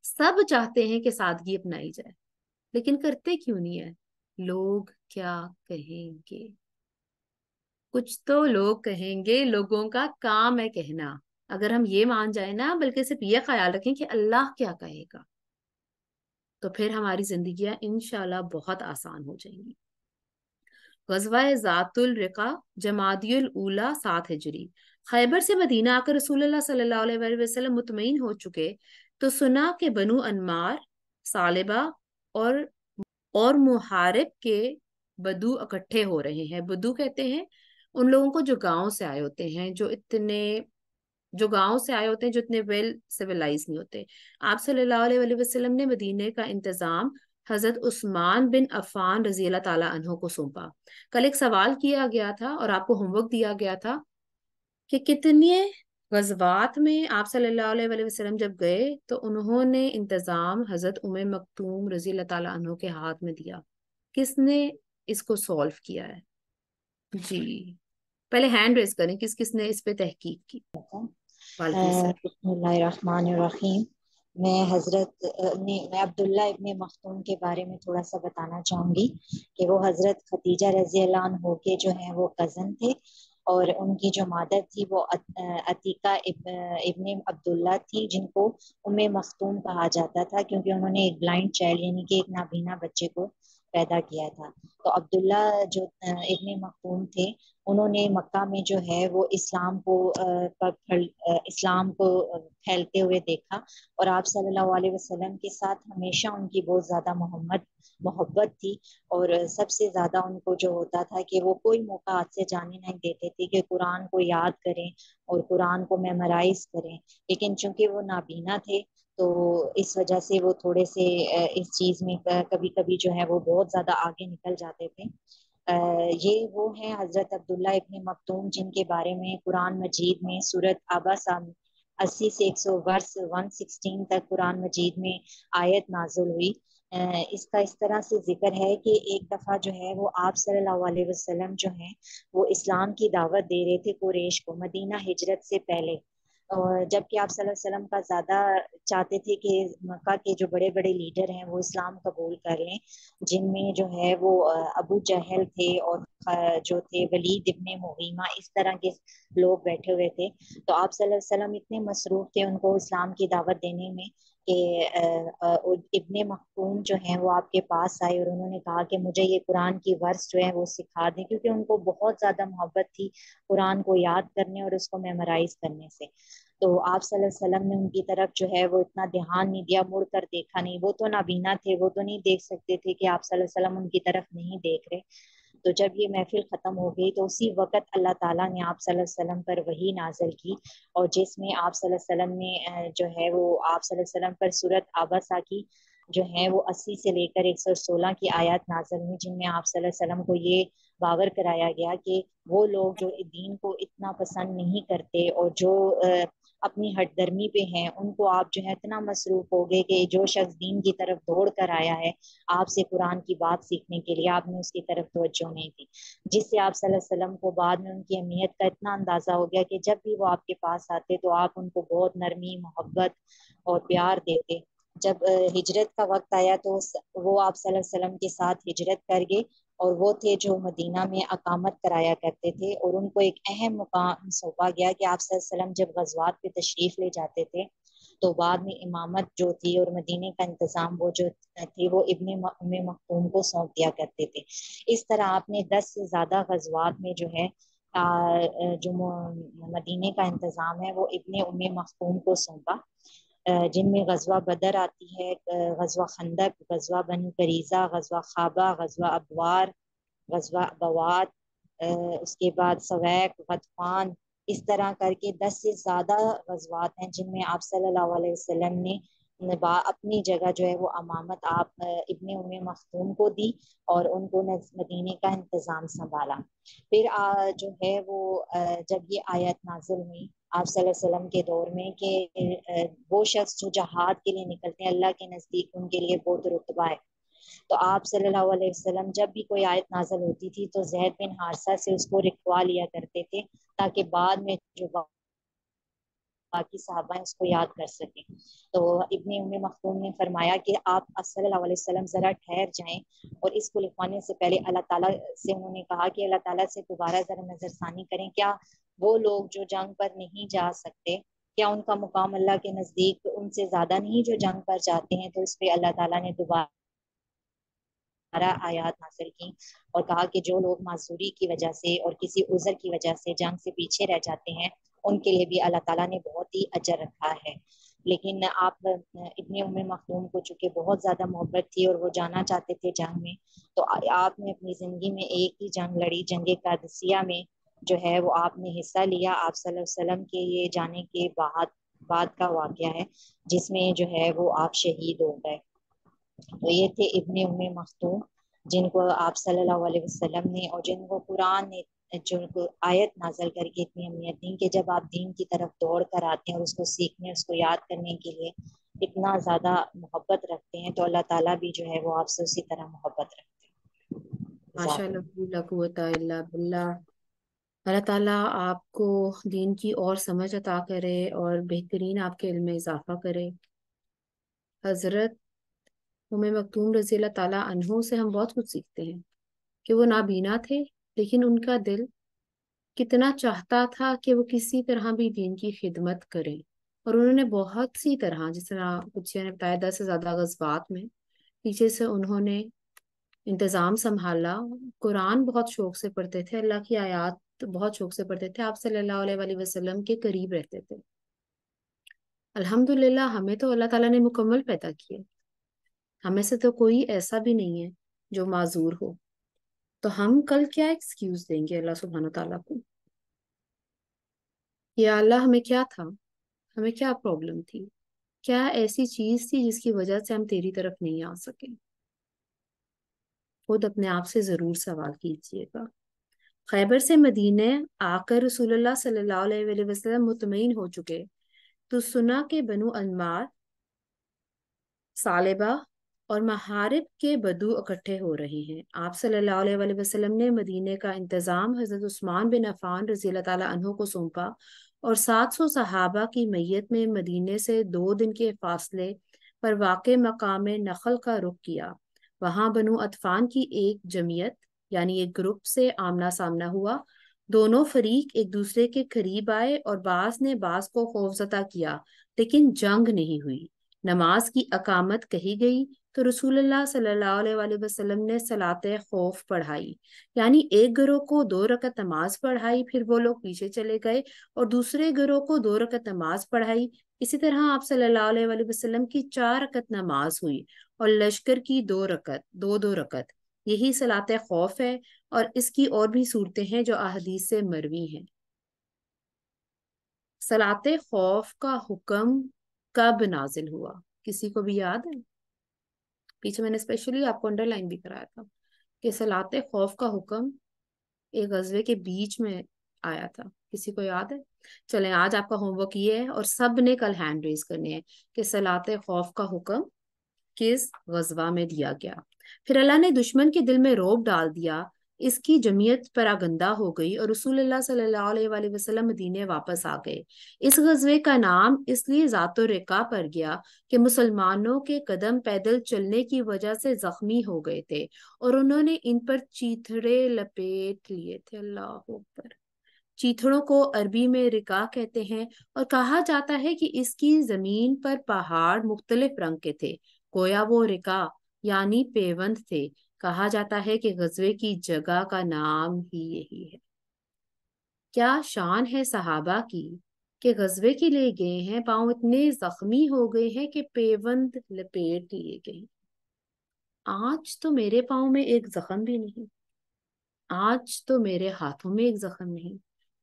سب چاہتے ہیں کہ سادگی اپنائی جائے، لیکن کرتے کیوں نہیں ہے؟ لوگ کیا کہیں گے؟ کچھ تو لوگ کہیں گے، لوگوں کا کام ہے کہنا۔ اگر ہم یہ مان جائیں نا، بلکہ صرف یہ خیال رکھیں کہ اللہ کیا کہے گا، تو پھر ہماری زندگیاں انشاءاللہ بہت آسان ہو جائیں گی۔ غزوہ ذات الرقا جمادی الاولیٰ 7 ہجری۔ خیبر سے مدینہ آ کر رسول اللہ صلی اللہ علیہ وسلم مطمئن ہو چکے تو سنا کہ بنو انمار، ثعلبہ اور محارب کے بدو اکٹھے ہو رہے ہیں۔ بدو کہتے ہیں ان لوگوں کو جو گاؤں سے آئے ہوتے ہیں، جو گاؤں سے آئے ہوتے ہیں، جو اتنے ویل سیولائز نہیں ہوتے۔ آپ صلی اللہ علیہ وسلم نے مدینے کا انتظام حضرت عثمان بن عفان رضی اللہ تعالیٰ عنہ کو سونپا۔ کل ایک سوال کیا گیا تھا اور آپ کو ہوم ورک دیا گیا تھا کہ کتنے غزوات میں آپ صلی اللہ علیہ وسلم جب گئے تو انہوں نے انتظام حضرت ام مکتوم رضی اللہ تعالیٰ عنہ کے ہاتھ میں دیا؟ کس نے اس کو سولو کیا ہے؟ جی پہلے ہینڈ ریز کریں، کس نے اس پہ تحقیق کی؟ بسم اللہ الرحمن الرحیم۔ میں عبداللہ ابن مختوم کے بارے میں تھوڑا سا بتانا چاہوں گی کہ وہ حضرت خدیجہ رضی اللہ عنہ کے جو ہیں وہ کزن تھے، اور ان کی جو مادر تھی وہ عتیقہ ابن عبداللہ تھی، جن کو ام مختوم کہا جاتا تھا، کیونکہ انہوں نے ایک بلائنڈ چائلڈ یعنی کہ ایک نابینا بچے کو پیدا کیا تھا۔ تو عبداللہ جو ابن مختوم تھے، انہوں نے مکہ میں جو ہے وہ اسلام کو پھیلتے ہوئے دیکھا، اور آپ صلی اللہ علیہ وسلم کے ساتھ ہمیشہ ان کی بہت زیادہ محبت تھی، اور سب سے زیادہ ان کو جو ہوتا تھا کہ وہ کوئی موقع ہاتھ سے جانے نہیں دیتے تھے کہ قرآن کو یاد کریں اور قرآن کو میمورائز کریں، لیکن چونکہ وہ نابینا تھے تو اس وجہ سے وہ تھوڑے سے اس چیز میں کبھی کبھی جو ہے وہ بہت زیادہ آگے نکل جاتے تھے۔ یہ وہ ہیں حضرت عبداللہ ابن مکتوم جن کے بارے میں قرآن مجید میں سورۃ عبسہ 80 سے 116 تک قرآن مجید میں آیت نازل ہوئی۔ اس کا اس طرح سے ذکر ہے کہ ایک دفعہ جو ہے وہ آپ صلی اللہ علیہ وسلم جو ہیں وہ اسلام کی دعوت دے رہے تھے قریش کو مدینہ ہجرت سے پہلے، اور جبکہ آپ صلی اللہ علیہ وسلم کا زیادہ چاہتے تھے کہ مکہ کے جو بڑے بڑے لیڈر ہیں وہ اسلام قبول کر لیں، جن میں جو ہے وہ ابو جہل تھے اور جو تھے ولید ابن مغیمہ، اس طرح کے لوگ بیٹھے ہوئے تھے۔ تو آپ صلی اللہ علیہ وسلم اتنے مصروف تھے ان کو اسلام کی دعوت دینے میں کہ ابن مختوم جو ہیں وہ آپ کے پاس آئے اور انہوں نے کہا کہ مجھے یہ قرآن کی ورس جو ہے وہ سکھا دیں، کیونکہ ان کو بہت زیادہ محبت تھی قرآن کو یاد کرنے اور اس کو میمورائز کرنے سے۔ تو آپ صلی اللہ علیہ وسلم نے ان کی طرف جو ہے وہ اتنا دھیان نہیں دیا، مڑ کر دیکھا نہیں، وہ تو نابینا تھے، وہ تو نہیں دیکھ سکتے تھے کہ آپ صلی اللہ علیہ وسلم ان کی طرف نہیں دیکھ رہے۔ تو جب یہ محفل ختم ہو گئی تو اسی وقت اللہ تعالیٰ نے آپ صلی اللہ علیہ وسلم پر وحی نازل کی، اور جس میں آپ صلی اللہ علیہ وسلم نے جو ہے وہ آپ صلی اللہ علیہ وسلم پر سورۃ عبسہ کی جو ہے وہ 80 سے لے کر 116 کی آیات نازل ہوئی، جن میں آپ صلی اللہ علیہ وسلم کو یہ باور کرایا گیا کہ وہ لوگ جو دین کو اتنا پسند نہیں کرتے اور جو اپنی ہٹ درمی پہ ہیں، ان کو آپ جو ہے اتنا مصروف ہو گئے کہ جو شخص دین کی طرف دوڑ کر آیا ہے آپ سے قرآن کی بات سیکھنے کے لیے، آپ نے اس کی طرف توجہ نہیں دی، جس سے آپ صلی اللہ علیہ وسلم کو بعد میں ان کی اہمیت کا اتنا اندازہ ہو گیا کہ جب بھی وہ آپ کے پاس آتے تو آپ ان کو بہت نرمی، محبت اور پیار دیتے، جب ہجرت کا وقت آیا تو وہ آپ صلی اللہ علیہ وسلم کے ساتھ ہجرت کر گئے، اور وہ تھے جو مدینہ میں اقامت کرایا کرتے تھے، اور ان کو ایک اہم مقام سونپا گیا کہ آپ صلی اللہ علیہ وسلم جب غزوات پہ تشریف لے جاتے تھے تو بعد میں امامت جو تھی اور مدینے کا انتظام وہ جو تھی وہ ابن ام مکتوم کو سونپ دیا کرتے تھے۔ اس طرح آپ نے 10 سے زیادہ غزوات میں جو ہے جو مدینے کا انتظام ہے وہ ابن ام مکتوم کو سونپا، جن میں غزوہ بدر آتی ہے، غزوہ خندق، غزوہ بنو قریظہ، غزوہ خابہ، غزوہ ابوار، غزوہ بوات، اس کے بعد سویق، غطفان، اس طرح کر کے 10 سے زیادہ غزوات ہیں جن میں آپ صلی اللہ علیہ وسلم نے اپنی جگہ جو ہے وہ امامت آپ ابن ام مختوم کو دی اور ان کو مدینے کا انتظام سنبھالا۔ پھر جو ہے وہ جب یہ آیت نازل ہوئی آپ صلی اللہ علیہ وسلم کے دور میں کہ وہ شخص جو جہاد کے لیے نکلتے ہیں اللہ کے نزدیک ان کے لیے بہت رتبہ ہے، تو آپ صلی اللہ علیہ وسلم جب بھی کوئی آیت نازل ہوتی تھی تو زید بن حارثہ سے اس کو رکھوا لیا کرتے تھے تاکہ بعد میں جو باقی صحابہ ہیں اس کو یاد کر سکیں۔ تو ابن ام مختوم نے فرمایا کہ آپ صلی اللہ علیہ وسلم ذرا ٹھہر جائیں، اور اس کو لکھوانے سے پہلے اللہ تعالیٰ سے انہوں نے کہا کہ اللہ تعالیٰ سے دوبارہ ذرا نظر ثانی کریں، کیا وہ لوگ جو جنگ پر نہیں جا سکتے کیا ان کا مقام اللہ کے نزدیک ان سے زیادہ نہیں جو جنگ پر جاتے ہیں؟ تو اس پہ اللہ تعالیٰ نے دوبارہ آیات نازل کی اور کہا کہ جو لوگ معذوری کی وجہ سے اور کسی عذر کی وجہ سے جنگ سے پیچھے رہ جاتے ہیں ان کے لیے بھی اللہ تعالیٰ نے بہت ہی اجر رکھا ہے۔ لیکن آپ ابن ام مختوم کو چونکہ بہت زیادہ محبت تھی اور وہ جانا چاہتے تھے جنگ میں، تو آپ نے اپنی زندگی میں ایک ہی جنگ لڑی، جنگ قادسیہ میں جو ہے وہ آپ نے حصہ لیا۔ آپ صلی اللہ علیہ وسلم کے یہ جانے کے بعد کا واقعہ ہے جس میں جو ہے وہ آپ شہید ہو گئے۔ تو یہ تھے ابن ام مختوم جن کو آپ صلی اللہ علیہ وسلم نے اور جن کو قرآن نے جو آیت نازل کر کے اتنی اہمیت دی کہ جب آپ دین کی طرف دوڑ کر آتے ہیں اور اس کو سیکھنے اس کو یاد کرنے کے لیے اتنا زیادہ محبت رکھتے ہیں تو اللہ تعالیٰ بھی جو ہے وہ آپ سے اسی طرح محبت رکھتے ہیں۔ ماشاء اللہ، لا قوت الا باللہ۔ اللہ تعالیٰ آپ کو دین کی اور سمجھ عطا کرے اور بہترین آپ کے علم میں اضافہ کرے۔ حضرت ام مکتوم رضی اللہ تعالیٰ عنہ سے ہم بہت کچھ سیکھتے ہیں کہ وہ نابینا تھے لیکن ان کا دل کتنا چاہتا تھا کہ وہ کسی طرح بھی دین کی خدمت کریں، اور انہوں نے بہت سی طرح، جس طرح کچھ نے بتایا 10 سے زیادہ غزوات میں پیچھے سے انہوں نے انتظام سنبھالا۔ قرآن بہت شوق سے پڑھتے تھے، اللہ کی آیات بہت شوق سے پڑھتے تھے، آپ صلی اللہ علیہ وسلم کے قریب رہتے تھے۔ الحمدللہ ہمیں تو اللہ تعالیٰ نے مکمل پیدا کیے، ہمیں سے تو کوئی ایسا بھی نہیں ہے جو معذور ہو، تو ہم کل کیا ایکسکیوز دیں گے اللہ سبحانہ تعالیٰ کو؟ یا اللہ ہمیں کیا تھا، ہمیں کیا پرابلم تھی، کیا ایسی چیز تھی جس کی وجہ سے ہم تیری طرف نہیں آ سکے؟ خود اپنے آپ سے ضرور سوال کیجیے گا۔ خیبر سے مدینے آ کر رسول اللہ صلی اللہ علیہ وسلم مطمئن ہو چکے تو سنا کہ بنو انمار، ثعلبہ اور محارب کے بدو اکٹھے ہو رہے ہیں۔ آپ صلی اللہ علیہ وسلم نے مدینے کا انتظام حضرت عثمان بن عفان رضی اللہ تعالیٰ عنہ کو سونپا اور 700 صحابہ کی میت میں مدینے سے 2 دن کے فاصلے پر واقع مقام نخل کا رخ کیا۔ وہاں بنو عطفان کی ایک جمعیت یعنی ایک گروپ سے آمنا سامنا ہوا۔ دونوں فریق ایک دوسرے کے قریب آئے اور بعض نے بعض کو خوفزدہ کیا، لیکن جنگ نہیں ہوئی۔ نماز کی اقامت کہی گئی تو رسول اللہ صلی اللہ علیہ وسلم نے صلاۃ خوف پڑھائی، یعنی ایک گروہ کو 2 رکعت نماز پڑھائی، پھر وہ لوگ پیچھے چلے گئے اور دوسرے گروہ کو 2 رکعت نماز پڑھائی۔ اسی طرح آپ صلی اللہ علیہ وسلم کی 4 رکعت نماز ہوئی اور لشکر کی 2 رکعت، 2 رکعت۔ یہی صلاۃ خوف ہے، اور اس کی اور بھی صورتیں ہیں جو احادیث سے مروی ہیں۔ صلاۃ خوف کا حکم کب نازل ہوا؟ کسی کو بھی یاد ہے؟ پیچھے میں نے اسپیشلی آپ کو انڈر لائن بھی کرایا تھا کہ صلاۃ خوف کا حکم ایک غزوے کے بیچ میں آیا تھا، کسی کو یاد ہے؟ چلیں آج آپ کا ہوم ورک یہ ہے، اور سب نے کل ہینڈ ریز کرنے ہیں کہ صلاۃ خوف کا حکم کس غزوہ میں دیا گیا۔ پھر اللہ نے دشمن کے دل میں رعب ڈال دیا، اس کی جمعیت پراگندہ ہو گئی اور رسول اللہ صلی اللہ علیہ وآلہ وسلم مدینے واپس آ گئے۔ اس غزوے کا نام اس لیے ذات الرقاع پر گیا کہ مسلمانوں کے قدم پیدل چلنے کی وجہ سے زخمی ہو گئے تھے اور انہوں نے ان پر چیتھڑے لپیٹ لیے تھے۔ اللہ اکبر۔ چیتھڑوں کو عربی میں رقاع کہتے ہیں اور کہا جاتا ہے کہ اس کی زمین پر پہاڑ مختلف رنگ کے تھے، گویا وہ رقاع یعنی پیوند تھے۔ کہا جاتا ہے کہ غزوے کی جگہ کا نام ہی یہی ہے۔ کیا شان ہے صحابہ کی کہ غزوے کے لیے گئے ہیں، پاؤں اتنے زخمی ہو گئے ہیں کہ پیوند لپیٹ لیے گئے۔ آج تو میرے پاؤں میں ایک زخم بھی نہیں، آج تو میرے ہاتھوں میں ایک زخم نہیں،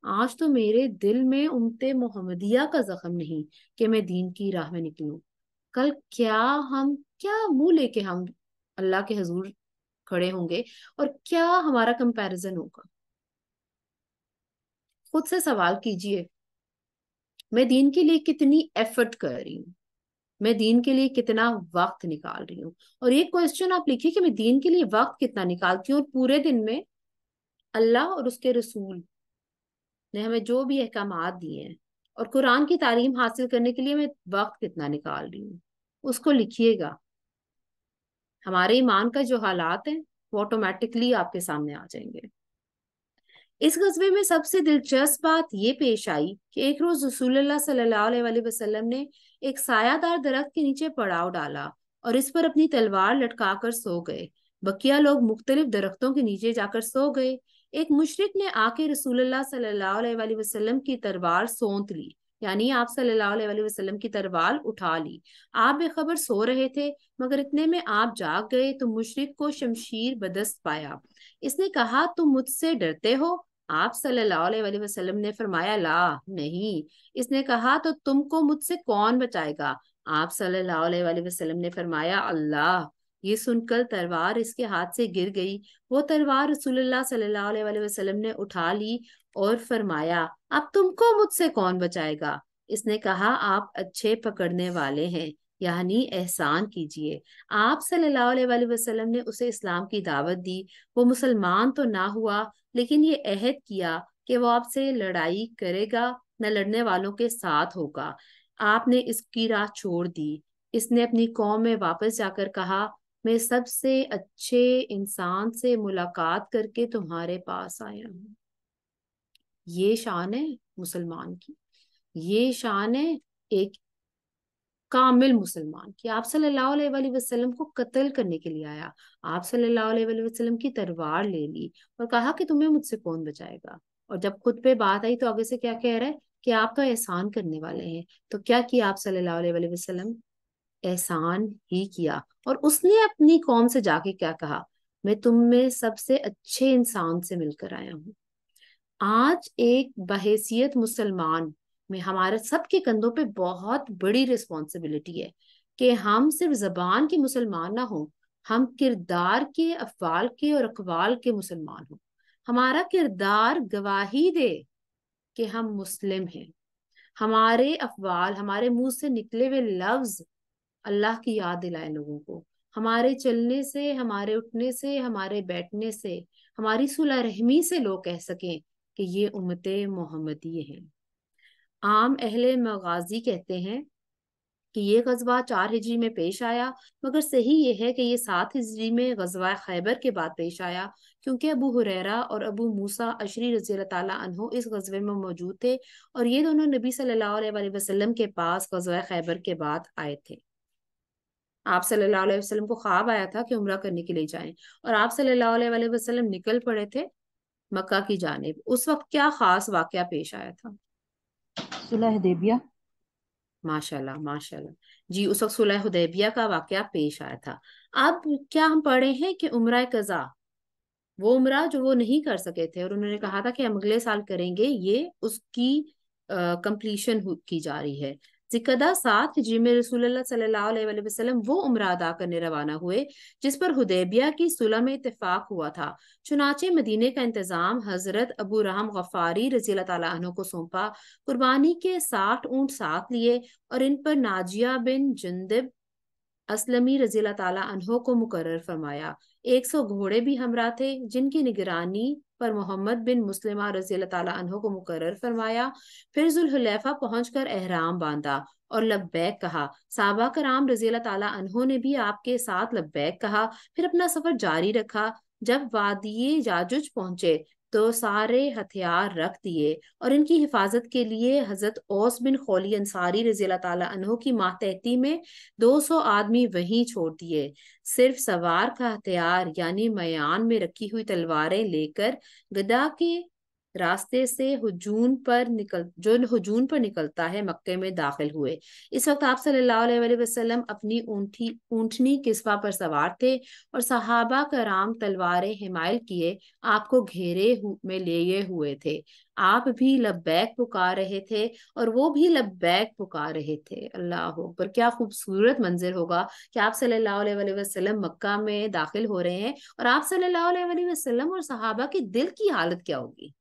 آج تو میرے دل میں امت محمدیہ کا زخم نہیں کہ میں دین کی راہ میں نکلوں۔ کل کیا منہ لے کے ہم اللہ کے حضور کھڑے ہوں گے اور کیا ہمارا کمپیریزن ہوگا؟ خود سے سوال کیجئے، میں دین کے لیے کتنی ایفرٹ کر رہی ہوں، میں دین کے لیے کتنا وقت نکال رہی ہوں، اور ایک کوسچن آپ لکھیے کہ میں دین کے لیے وقت کتنا نکالتی ہوں، اور پورے دن میں اللہ اور اس کے رسول نے ہمیں جو بھی احکامات دیے ہیں اور قرآن کی تعلیم حاصل کرنے کے لیے میں وقت کتنا نکال رہی ہوں، اس کو لکھیے گا۔ ہمارے ایمان کا جو حالات ہیں وہ آٹومیٹکلی آپ کے سامنے آ جائیں گے۔ اس غزوے میں سب سے دلچسپ بات یہ پیش آئی کہ ایک روز رسول اللہ صلی اللہ علیہ وآلہ وسلم نے ایک سایہ دار درخت کے نیچے پڑاؤ ڈالا اور اس پر اپنی تلوار لٹکا کر سو گئے۔ بقیہ لوگ مختلف درختوں کے نیچے جا کر سو گئے۔ ایک مشرک نے آ کے رسول اللہ صلی اللہ علیہ وآلہ وسلم کی تلوار سونت لی، یعنی آپ صلی اللہ علیہ وآلہ وسلم کی تلوار اٹھا لی۔ آپ بے خبر سو رہے تھے، مگر اتنے میں آپ جاگ گئے تو مشرک کو شمشیر بدست پایا۔ اس نے کہا، تم مجھ سے ڈرتے ہو؟ آپ صلی اللہ علیہ وآلہ وسلم نے فرمایا، لا نہیں۔ اس نے کہا، تو تم کو مجھ سے کون بچائے گا؟ آپ صلی اللہ علیہ وآلہ وسلم نے فرمایا، اللہ۔ یہ سن کر تلوار اس کے ہاتھ سے گر گئی۔ وہ تلوار رسول اللہ صلی اللہ علیہ وآلہ وسلم نے اٹھا لی اور فرمایا، اب تم کو مجھ سے کون بچائے گا؟ اس نے کہا، آپ اچھے پکڑنے والے ہیں، یعنی احسان کیجئے۔ آپ صلی اللہ علیہ وآلہ وسلم نے اسے اسلام کی دعوت دی۔ وہ مسلمان تو نہ ہوا، لیکن یہ عہد کیا کہ وہ آپ سے لڑائی کرے گا، نہ لڑنے والوں کے ساتھ ہوگا۔ آپ نے اس کی راہ چھوڑ دی۔ اس نے اپنی قوم میں واپس جا کر کہا، میں سب سے اچھے انسان سے ملاقات کر کے تمہارے پاس آیا ہوں۔ یہ شان ہے مسلمان کی، یہ شان ہے ایک کامل مسلمان کی۔ آپ صلی اللہ علیہ وآلہ وسلم کو قتل کرنے کے لیے آیا، آپ صلی اللہ علیہ وآلہ وسلم کی تلوار لے لی اور کہا کہ تمہیں مجھ سے کون بچائے گا۔ اور جب خود پہ بات آئی تو آگے سے کیا کہہ رہا ہے کہ آپ تو احسان کرنے والے ہیں۔ تو کیا کیا آپ صلی اللہ علیہ وآلہ وسلم؟ احسان ہی کیا۔ اور اس نے اپنی قوم سے جا کے کیا کہا؟ میں تم میں سب سے اچھے انسان سے مل کر آیا ہوں۔ آج ایک بحیثیت مسلمان میں ہمارے سب کے کندھوں پہ بہت بڑی رسپانسبلٹی ہے کہ ہم صرف زبان کے مسلمان نہ ہوں، ہم کردار کے، افعال کے اور اقوال کے مسلمان ہوں۔ ہمارا کردار گواہی دے کہ ہم مسلم ہیں، ہمارے افعال، ہمارے منہ سے نکلے ہوئے لفظ اللہ کی یاد دلائے لوگوں کو، ہمارے چلنے سے، ہمارے اٹھنے سے، ہمارے بیٹھنے سے، ہماری صلح رحمی سے لوگ کہہ سکیں کہ یہ امت محمدی ہیں۔ عام اہل مغازی کہتے ہیں کہ یہ غزوہ 4 ہجری میں پیش آیا، مگر صحیح یہ ہے کہ یہ 7 ہجری میں غزوہ خیبر کے بعد پیش آیا، کیونکہ ابو ہریرہ اور ابو موسیٰ اشعری رضی اللہ تعالیٰ عنہ اس غزوے میں موجود تھے اور یہ دونوں نبی صلی اللہ علیہ وآلہ وسلم کے پاس غزوہ خیبر کے بعد آئے تھے۔ آپ صلی اللہ علیہ وسلم کو خواب آیا تھا کہ عمرہ کرنے کے لیے جائیں، اور آپ صلی اللہ علیہ وآلہ وسلم نکل پڑے تھے مکہ کی جانب۔ اس وقت کیا خاص واقعہ پیش آیا تھا؟ صلح حدیبیہ۔ ماشاءاللہ ماشاءاللہ جی، اس وقت صلح حدیبیہ کا واقعہ پیش آیا تھا۔ اب کیا ہم پڑھے ہیں کہ عمرہ قضا، وہ عمرہ جو وہ نہیں کر سکے تھے اور انہوں نے کہا تھا کہ ہم اگلے سال کریں گے، یہ اس کی کمپلیشن کی جا رہی ہے۔ ذی-القعدہ 7 ہجری میں رسول اللہ صلی اللہ علیہ وآلہ وسلم وہ عمرہ ادا کرنے روانہ ہوئے جس پر حدیبیہ کی صلح میں اتفاق ہوا تھا۔ چنانچہ مدینے کا انتظام حضرت ابو رحم غفاری رضی اللہ تعالیٰ عنہ کو سونپا۔ قربانی کے 60 اونٹ ساتھ لیے اور ان پر ناجیہ بن جندب اسلمی رضی اللہ تعالیٰ عنہ کو مقرر فرمایا۔ 100 گھوڑے بھی ہمراہ تھے جن کی نگرانی پر محمد بن مسلمہ رضی اللہ تعالیٰ عنہ کو مقرر فرمایا۔ پھر ذوالحلیفہ پہنچ کر احرام باندھا اور لبیک کہا۔ صحابہ کرام رضی اللہ تعالیٰ عنہ نے بھی آپ کے ساتھ لبیک کہا، پھر اپنا سفر جاری رکھا۔ جب وادی یاجوج پہنچے تو سارے ہتھیار رکھ دیے اور ان کی حفاظت کے لیے حضرت اوس بن خولی انصاری رضی اللہ تعالیٰ عنہ کی ماتحتی میں 200 آدمی وہیں چھوڑ دیے۔ صرف سوار کا ہتھیار یعنی میان میں رکھی ہوئی تلواریں لے کر گدا کے راستے سے ہجون پر نکلتا ہے مکے میں داخل ہوئے۔ اس وقت آپ صلی اللہ علیہ وآلہ وسلم اپنی اونٹنی کسوہ پر سوار تھے اور صحابہ کرام تلواریں حمائل کیے آپ کو گھیرے میں لیے ہوئے تھے۔ آپ بھی لبیک پکار رہے تھے اور وہ بھی لبیک پکار رہے تھے۔ اللہ اکبر! کیا خوبصورت منظر ہوگا کہ آپ صلی اللہ علیہ وآلہ وسلم مکہ میں داخل ہو رہے ہیں اور آپ صلی اللہ علیہ وآلہ وسلم اور صحابہ کے دل کی حالت کیا ہوگی۔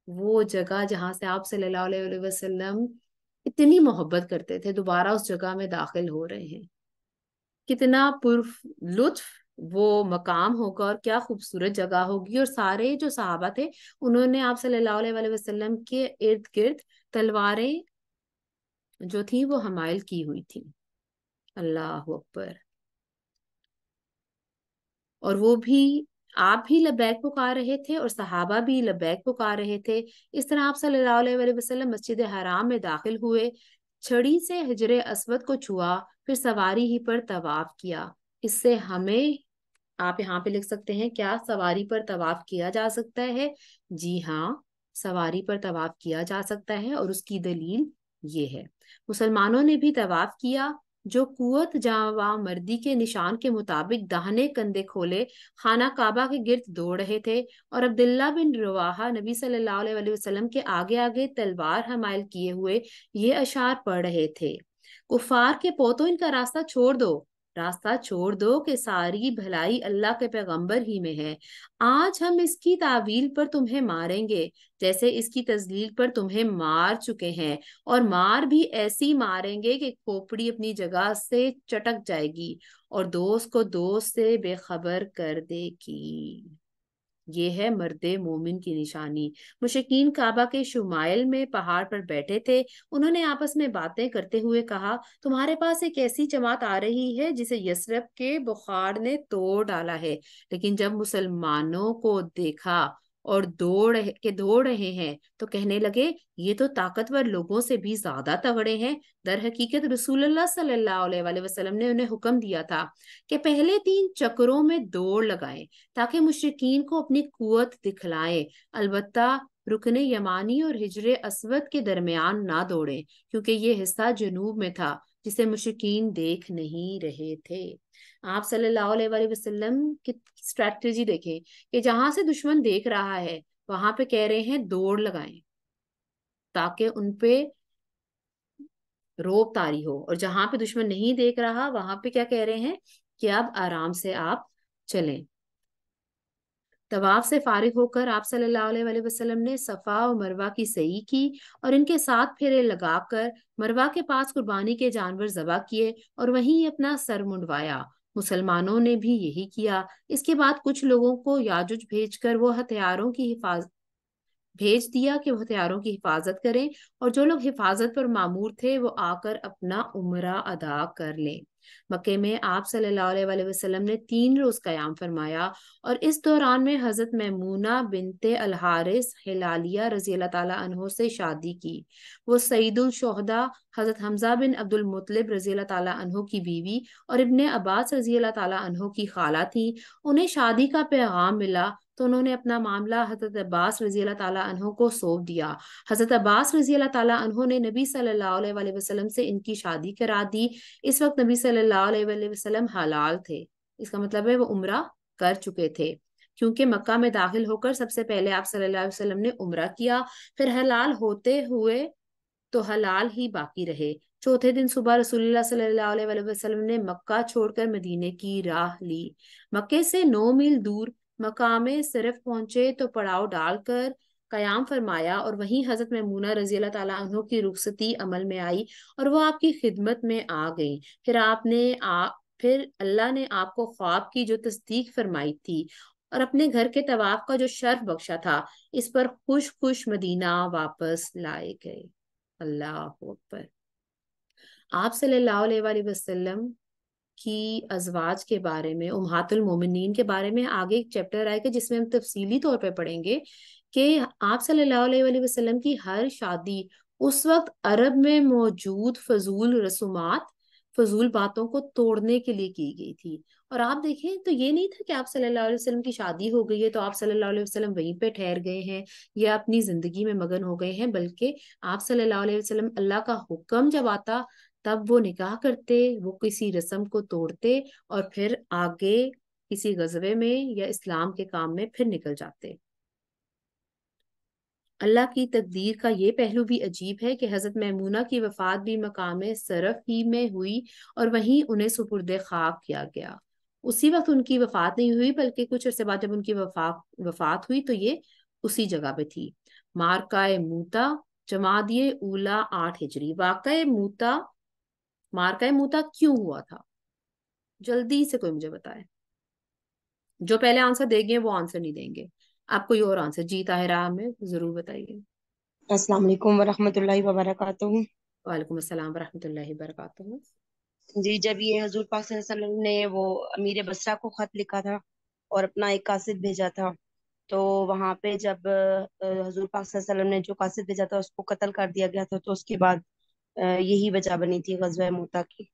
وہ جگہ جہاں سے آپ صلی اللہ علیہ وآلہ وسلم اتنی محبت کرتے تھے، دوبارہ اس جگہ میں داخل ہو رہے ہیں، کتنا پر لطف وہ مقام ہوگا اور کیا خوبصورت جگہ ہوگی۔ اور سارے جو صحابہ تھے انہوں نے آپ صلی اللہ علیہ وآلہ وسلم کے ارد گرد تلواریں جو تھیں وہ حمائل کی ہوئی تھیں۔ اللہ اکبر! اور وہ بھی آپ بھی لبیک پکار رہے تھے اور صحابہ بھی لبیک پکار رہے تھے۔ اس طرح آپ صلی اللہ علیہ وآلہ وسلم مسجد حرام میں داخل ہوئے، چھڑی سے حجر اسود کو چھوا، پھر سواری ہی پر طواف کیا۔ اس سے ہمیں آپ یہاں پہ لکھ سکتے ہیں، کیا سواری پر طواف کیا جا سکتا ہے؟ جی ہاں، سواری پر طواف کیا جا سکتا ہے اور اس کی دلیل یہ ہے۔ مسلمانوں نے بھی طواف کیا، جو قوت جاں مردی کے نشان کے مطابق داہنے کندھے کھولے خانہ کعبہ کے گرد دوڑ رہے تھے، اور عبداللہ بن رواحہ نبی صلی اللہ علیہ وآلہ وسلم کے آگے آگے تلوار حمائل کیے ہوئے یہ اشعار پڑھ رہے تھے: کفار کے پوتوں، ان کا راستہ چھوڑ دو کہ ساری بھلائی اللہ کے پیغمبر ہی میں ہے۔ آج ہم اس کی تعویل پر تمہیں ماریں گے جیسے اس کی تذلیل پر تمہیں مار چکے ہیں، اور مار بھی ایسی ماریں گے کہ کھوپڑی اپنی جگہ سے چٹک جائے گی اور دوست کو دوست سے بے خبر کر دے گی۔ یہ ہے مرد مومن کی نشانی۔ مشرکین کعبہ کے شمائل میں پہاڑ پر بیٹھے تھے، انہوں نے آپس میں باتیں کرتے ہوئے کہا: تمہارے پاس ایک ایسی جماعت آ رہی ہے جسے یثرب کے بخار نے توڑ ڈالا ہے۔ لیکن جب مسلمانوں کو دیکھا اور دوڑ رہے ہیں تو کہنے لگے: یہ تو طاقتور لوگوں سے بھی زیادہ تگڑے ہیں۔ در حقیقت رسول اللہ صلی اللہ علیہ وآلہ وسلم نے انہیں حکم دیا تھا کہ پہلے 3 چکروں میں دوڑ لگائیں تاکہ مشرکین کو اپنی قوت دکھلائیں، البتہ رکن یمانی اور حجر اسود کے درمیان نہ دوڑیں کیونکہ یہ حصہ جنوب میں تھا جسے مشرکین دیکھ نہیں رہے تھے۔ آپ صلی اللہ علیہ وآلہ وسلم کی اسٹریٹجی دیکھیں کہ جہاں سے دشمن دیکھ رہا ہے وہاں پہ کہہ رہے ہیں دوڑ لگائیں تاکہ ان پہ روب طاری ہو، اور جہاں پہ دشمن نہیں دیکھ رہا وہاں پہ کیا کہہ رہے ہیں کہ اب آرام سے آپ چلیں۔ طواف سے فارغ ہو کر آپ صلی اللہ علیہ وآلہ وسلم نے صفا اور مروہ کی سعی کی اور ان کے 7 پھیرے لگا کر مروہ کے پاس قربانی کے جانور ذبح کیے اور وہیں اپنا سر منڈوایا۔ مسلمانوں نے بھی یہی کیا۔ اس کے بعد کچھ لوگوں کو یاجوج بھیج دیا کہ وہ ہتھیاروں کی حفاظت کریں، اور جو لوگ حفاظت پر مامور تھے وہ آ کر اپنا عمرہ ادا کر لیں۔ مکے میں آپ صلی اللہ علیہ وآلہ وسلم نے 3 روز قیام فرمایا اور اس دوران میں حضرت میمونہ بنت الحارث ہلالیہ رضی اللہ تعالیٰ عنہ سے شادی کی۔ وہ سید الشہداء حضرت حمزہ بن عبد المطلب رضی اللہ تعالیٰ عنہ کی بیوی اور ابن عباس رضی اللہ تعالیٰ عنہ کی خالہ تھیں۔ انہیں شادی کا پیغام ملا تو انہوں نے اپنا معاملہ حضرت عباس رضی اللہ تعالیٰ عنہ کو سونپ دیا۔ حضرت عباس رضی اللہ تعالیٰ عنہ نے نبی صلی اللہ علیہ وآلہ وسلم سے ان کی شادی کرا دی۔ اس وقت نبی صلی اللہ علیہ وآلہ وسلم حلال تھے، اس کا مطلب ہے وہ عمرہ کر چکے تھے، کیونکہ مکہ میں داخل ہو کر سب سے پہلے آپ صلی اللہ علیہ وسلم نے عمرہ کیا، پھر حلال ہوتے ہوئے تو حلال ہی باقی رہے۔ چوتھے دن صبح رسول اللہ صلی اللہ علیہ وآلہ وسلم نے مکہ چھوڑ کر مدینے کی راہ لی۔ مکے سے 9 میل دور مقام صرف پہنچے تو پڑاؤ ڈال کر قیام فرمایا اور وہیں حضرت میمونہ رضی اللہ تعالیٰ عنہ کی رخصتی عمل میں آئی اور وہ آپ کی خدمت میں آ گئی۔ پھر اللہ نے آپ کو خواب کی جو تصدیق فرمائی تھی اور اپنے گھر کے طواف کا جو شرف بخشا تھا، اس پر خوش خوش مدینہ واپس لائے گئے۔ اللہ اکبر۔ آپ صلی اللہ علیہ وآلہ وسلم کی ازواج کے بارے میں، امہات المومنین کے بارے میں آگے ایک چیپٹر آئے گا جس میں ہم تفصیلی طور پہ پڑھیں گے کہ آپ صلی اللہ علیہ وآلہ وسلم کی ہر شادی اس وقت عرب میں موجود فضول رسومات، فضول باتوں کو توڑنے کے لیے کی گئی تھی۔ اور آپ دیکھیں تو یہ نہیں تھا کہ آپ صلی اللہ علیہ وسلم کی شادی ہو گئی ہے تو آپ صلی اللہ علیہ وسلم وہیں پہ ٹھہر گئے ہیں یا اپنی زندگی میں مگن ہو گئے ہیں، بلکہ آپ صلی اللہ علیہ وسلم اللہ کا حکم جب آتا تب وہ نکاح کرتے، وہ کسی رسم کو توڑتے اور پھر آگے کسی غزوے میں یا اسلام کے کام میں پھر نکل جاتے۔ اللہ کی تقدیر کا یہ پہلو بھی عجیب ہے کہ حضرت میمونہ کی وفات بھی مقام صرف ہی میں ہوئی اور وہیں انہیں سپرد خاک کیا گیا۔ اسی وقت ان کی وفات نہیں ہوئی بلکہ کچھ عرصے بعد جب ان کی وفات ہوئی تو یہ اسی جگہ پہ تھی۔ مارکہ موتا جمادی اولا 8 ہجری۔ مارکہ موتا کیوں ہوا تھا؟ جلدی سے کوئی مجھے بتائے۔ جو پہلے آنسر دیں گے وہ آنسر نہیں دیں گے، آپ کوئی اور آنسر۔ جی طاہرہ میں ضرور بتائیے۔ السلام علیکم ورحمۃ اللہ وبرکاتہ۔ وعلیکم السلام ورحمۃ اللہ وبرکاتہ۔ جی، جب یہ حضور پاک صلی اللہ علیہ وسلم نے وہ امیر بصرہ کو خط لکھا تھا اور اپنا ایک قاصد بھیجا تھا، تو وہاں پہ جب حضور پاک صلی اللہ علیہ وسلم نے جو قاصد بھیجا تھا اس کو قتل کر دیا گیا تھا، تو اس کے بعد یہی وجہ بنی تھی غزوہ موتا کی۔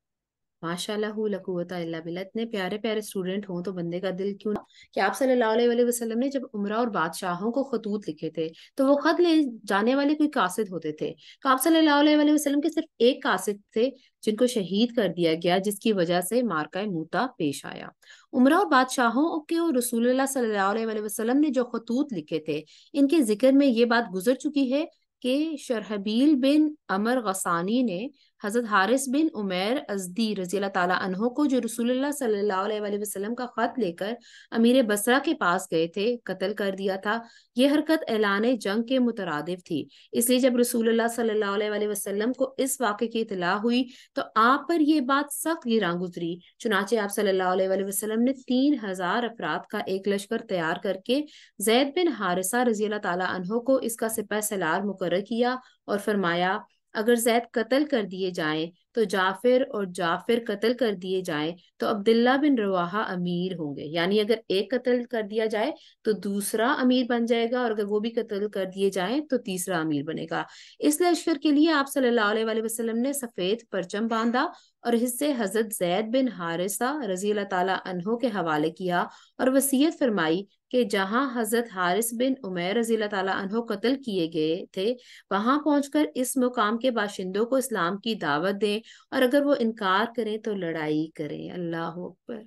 ماشاء اللہ لا قوت الا باللہ۔ اتنے پیارے پیارے اسٹوڈنٹ ہوں تو بندے کا دل کیوں نہ کہ آپ صلی اللہ علیہ وآلہ وسلم نے جب عمرہ اور بادشاہوں کو خطوط لکھے تھے تو وہ خط لے جانے والے کوئی قاصد ہوتے تھے، تو آپ صلی اللہ علیہ وآلہ وسلم کے صرف ایک قاصد تھے جن کو شہید کر دیا گیا، جس کی وجہ سے مارکہ موتا پیش آیا۔ عمرہ اور بادشاہوں کے اور رسول اللہ صلی اللہ علیہ وآلہ وسلم نے جو خطوط لکھے تھے ان کے ذکر میں یہ بات گزر چکی ہے کہ شرحبیل بن عمر غسانی نے حضرت حارث بن عمیر ازدی رضی اللہ تعالیٰ عنہ کو، جو رسول اللہ صلی اللہ علیہ وآلہ وسلم کا خط لے کر امیر بصرہ کے پاس گئے تھے، قتل کر دیا تھا۔ یہ حرکت اعلان جنگ کے مترادف تھی، اس لیے جب رسول اللہ صلی اللہ علیہ وآلہ وسلم کو اس واقعے کی اطلاع ہوئی تو آپ پر یہ بات سخت گراں گزری۔ چنانچہ آپ صلی اللہ علیہ وآلہ وسلم نے 3000 افراد کا ایک لشکر تیار کر کے زید بن حارثہ رضی اللہ تعالیٰ عنہ کو اس کا سپہ سالار مقرر کیا اور فرمایا اگر زید قتل کر دیے جائیں تو جعفر اور جعفر قتل کر دیے جائیں تو عبداللہ بن رواحہ امیر ہوں گے، یعنی اگر ایک قتل کر دیا جائے تو دوسرا امیر بن جائے گا اور اگر وہ بھی قتل کر دیے جائیں تو تیسرا امیر بنے گا۔ اس لشکر کے لیے آپ صلی اللہ علیہ وآلہ وسلم نے سفید پرچم باندھا اور اس سے حضرت زید بن حارثہ رضی اللہ تعالیٰ عنہ کے حوالے کیا اور وصیت فرمائی کہ جہاں حضرت حارث بن عمیر رضی اللہ تعالیٰ عنہ قتل کیے گئے تھے وہاں پہنچ کر اس مقام کے باشندوں کو اسلام کی دعوت دیں اور اگر وہ انکار کریں تو لڑائی کریں۔ اللہ اکبر۔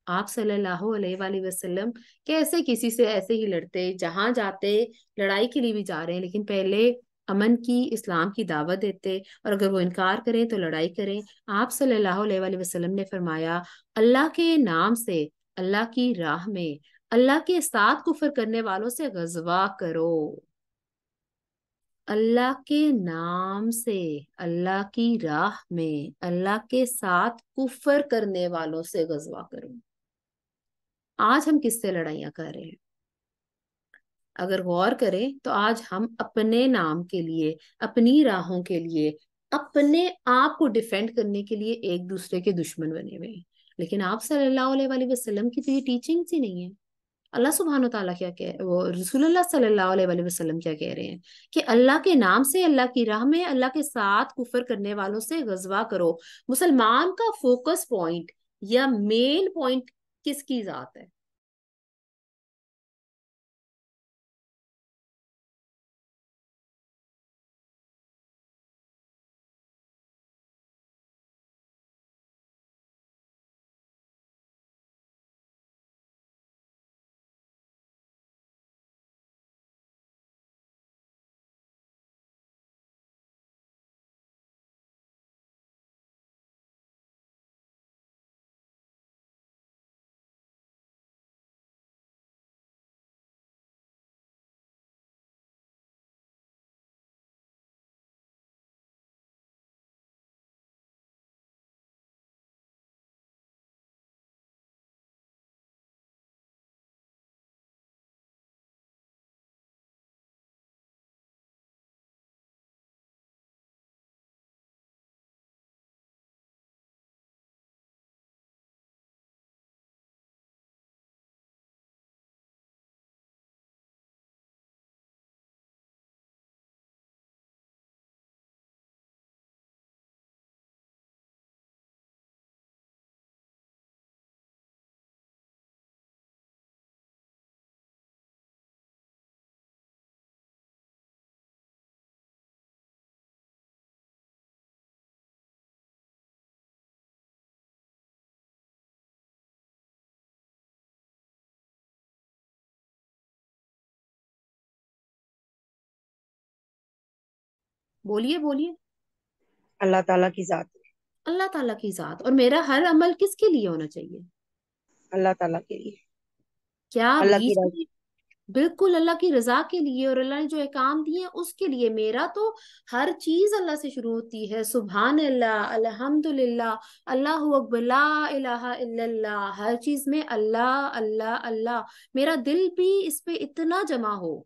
آپ صلی اللہ علیہ وآلہ وسلم کیسے کسی سے ایسے ہی لڑتے، جہاں جاتے لڑائی کے لیے بھی جا رہے ہیں لیکن پہلے امن کی، اسلام کی دعوت دیتے اور اگر وہ انکار کریں تو لڑائی کریں۔ آپ صلی اللہ علیہ وآلہ وسلم نے فرمایا اللہ کے نام سے، اللہ کی راہ میں اللہ کے ساتھ کفر کرنے والوں سے غزوہ کرو۔ اللہ کے نام سے، اللہ کی راہ میں اللہ کے ساتھ کفر کرنے والوں سے غزوہ کرو۔ آج ہم کس سے لڑائیاں کر رہے ہیں؟ اگر غور کریں تو آج ہم اپنے نام کے لیے، اپنی راہوں کے لیے، اپنے آپ کو ڈیفینڈ کرنے کے لیے ایک دوسرے کے دشمن بنے ہوئے ہیں، لیکن آپ صلی اللہ علیہ وآلہ وسلم کی تو یہ ٹیچنگز ہی نہیں ہے۔ اللہ سبحانہ تعالیٰ کیا وہ رسول اللہ صلی اللہ علیہ وآلہ وسلم کیا کہہ رہے ہیں کہ اللہ کے نام سے، اللہ کی راہ میں اللہ کے ساتھ کفر کرنے والوں سے غزوہ کرو۔ مسلمان کا فوکس پوائنٹ یا مین پوائنٹ کس کی ذات ہے؟ بولیے بولیے. اللہ تعالیٰ کی ذات ہے. اللہ تعالیٰ کی ذات. اور میرا ہر عمل کس کے لیے ہونا چاہیے؟ اللہ تعالیٰ کے لیے. کیا اللہ کی بیچ رضا. میں؟ بالکل اللہ کی رضا کے لیے، اور اللہ نے جو احکام دیے ہیں اس کے لیے. میرا تو ہر چیز اللہ سے شروع ہوتی ہے. سبحان اللہ، الحمدللہ، اللہ اکبر، لا الہ الا اللہ. ہر چیز میں اللہ اللہ اللہ. میرا دل بھی اس پہ اتنا جمع ہو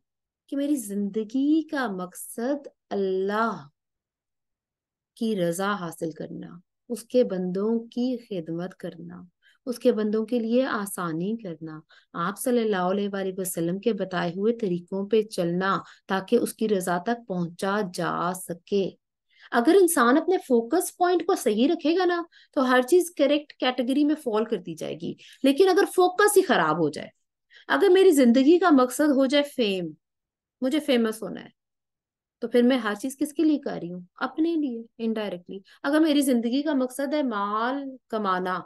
کہ میری زندگی کا مقصد اللہ کی رضا حاصل کرنا، اس کے بندوں کی خدمت کرنا، اس کے بندوں کے لیے آسانی کرنا، آپ صلی اللہ علیہ وآلہ وسلم کے بتائے ہوئے طریقوں پہ چلنا تاکہ اس کی رضا تک پہنچا جا سکے. اگر انسان اپنے فوکس پوائنٹ کو صحیح رکھے گا نا تو ہر چیز کریکٹ کیٹیگری میں فال کرتی جائے گی. لیکن اگر فوکس ہی خراب ہو جائے، اگر میری زندگی کا مقصد ہو جائے فیم، مجھے فیمس ہونا ہے، تو پھر میں ہر چیز کس کے لیے کر رہی ہوں؟ اپنے لیے انڈائریکٹلی. اگر میری زندگی کا مقصد ہے مال کمانا،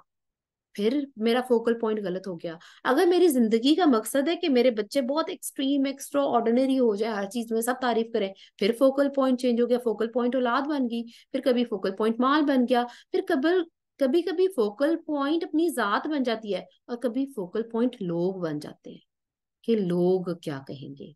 پھر میرا فوکل پوائنٹ غلط ہو گیا. اگر میری زندگی کا مقصد ہے کہ میرے بچے بہت ایکسٹریم ایکسٹرا آرڈینری ہو جائے، ہر چیز میں سب تعریف کریں، پھر فوکل پوائنٹ چینج ہو گیا. فوکل پوائنٹ اولاد بن گئی، پھر کبھی فوکل پوائنٹ مال بن گیا، پھر کبھی کبھی فوکل پوائنٹ اپنی ذات بن جاتی ہے، اور کبھی فوکل پوائنٹ لوگ بن جاتے ہیں کہ لوگ کیا کہیں گے.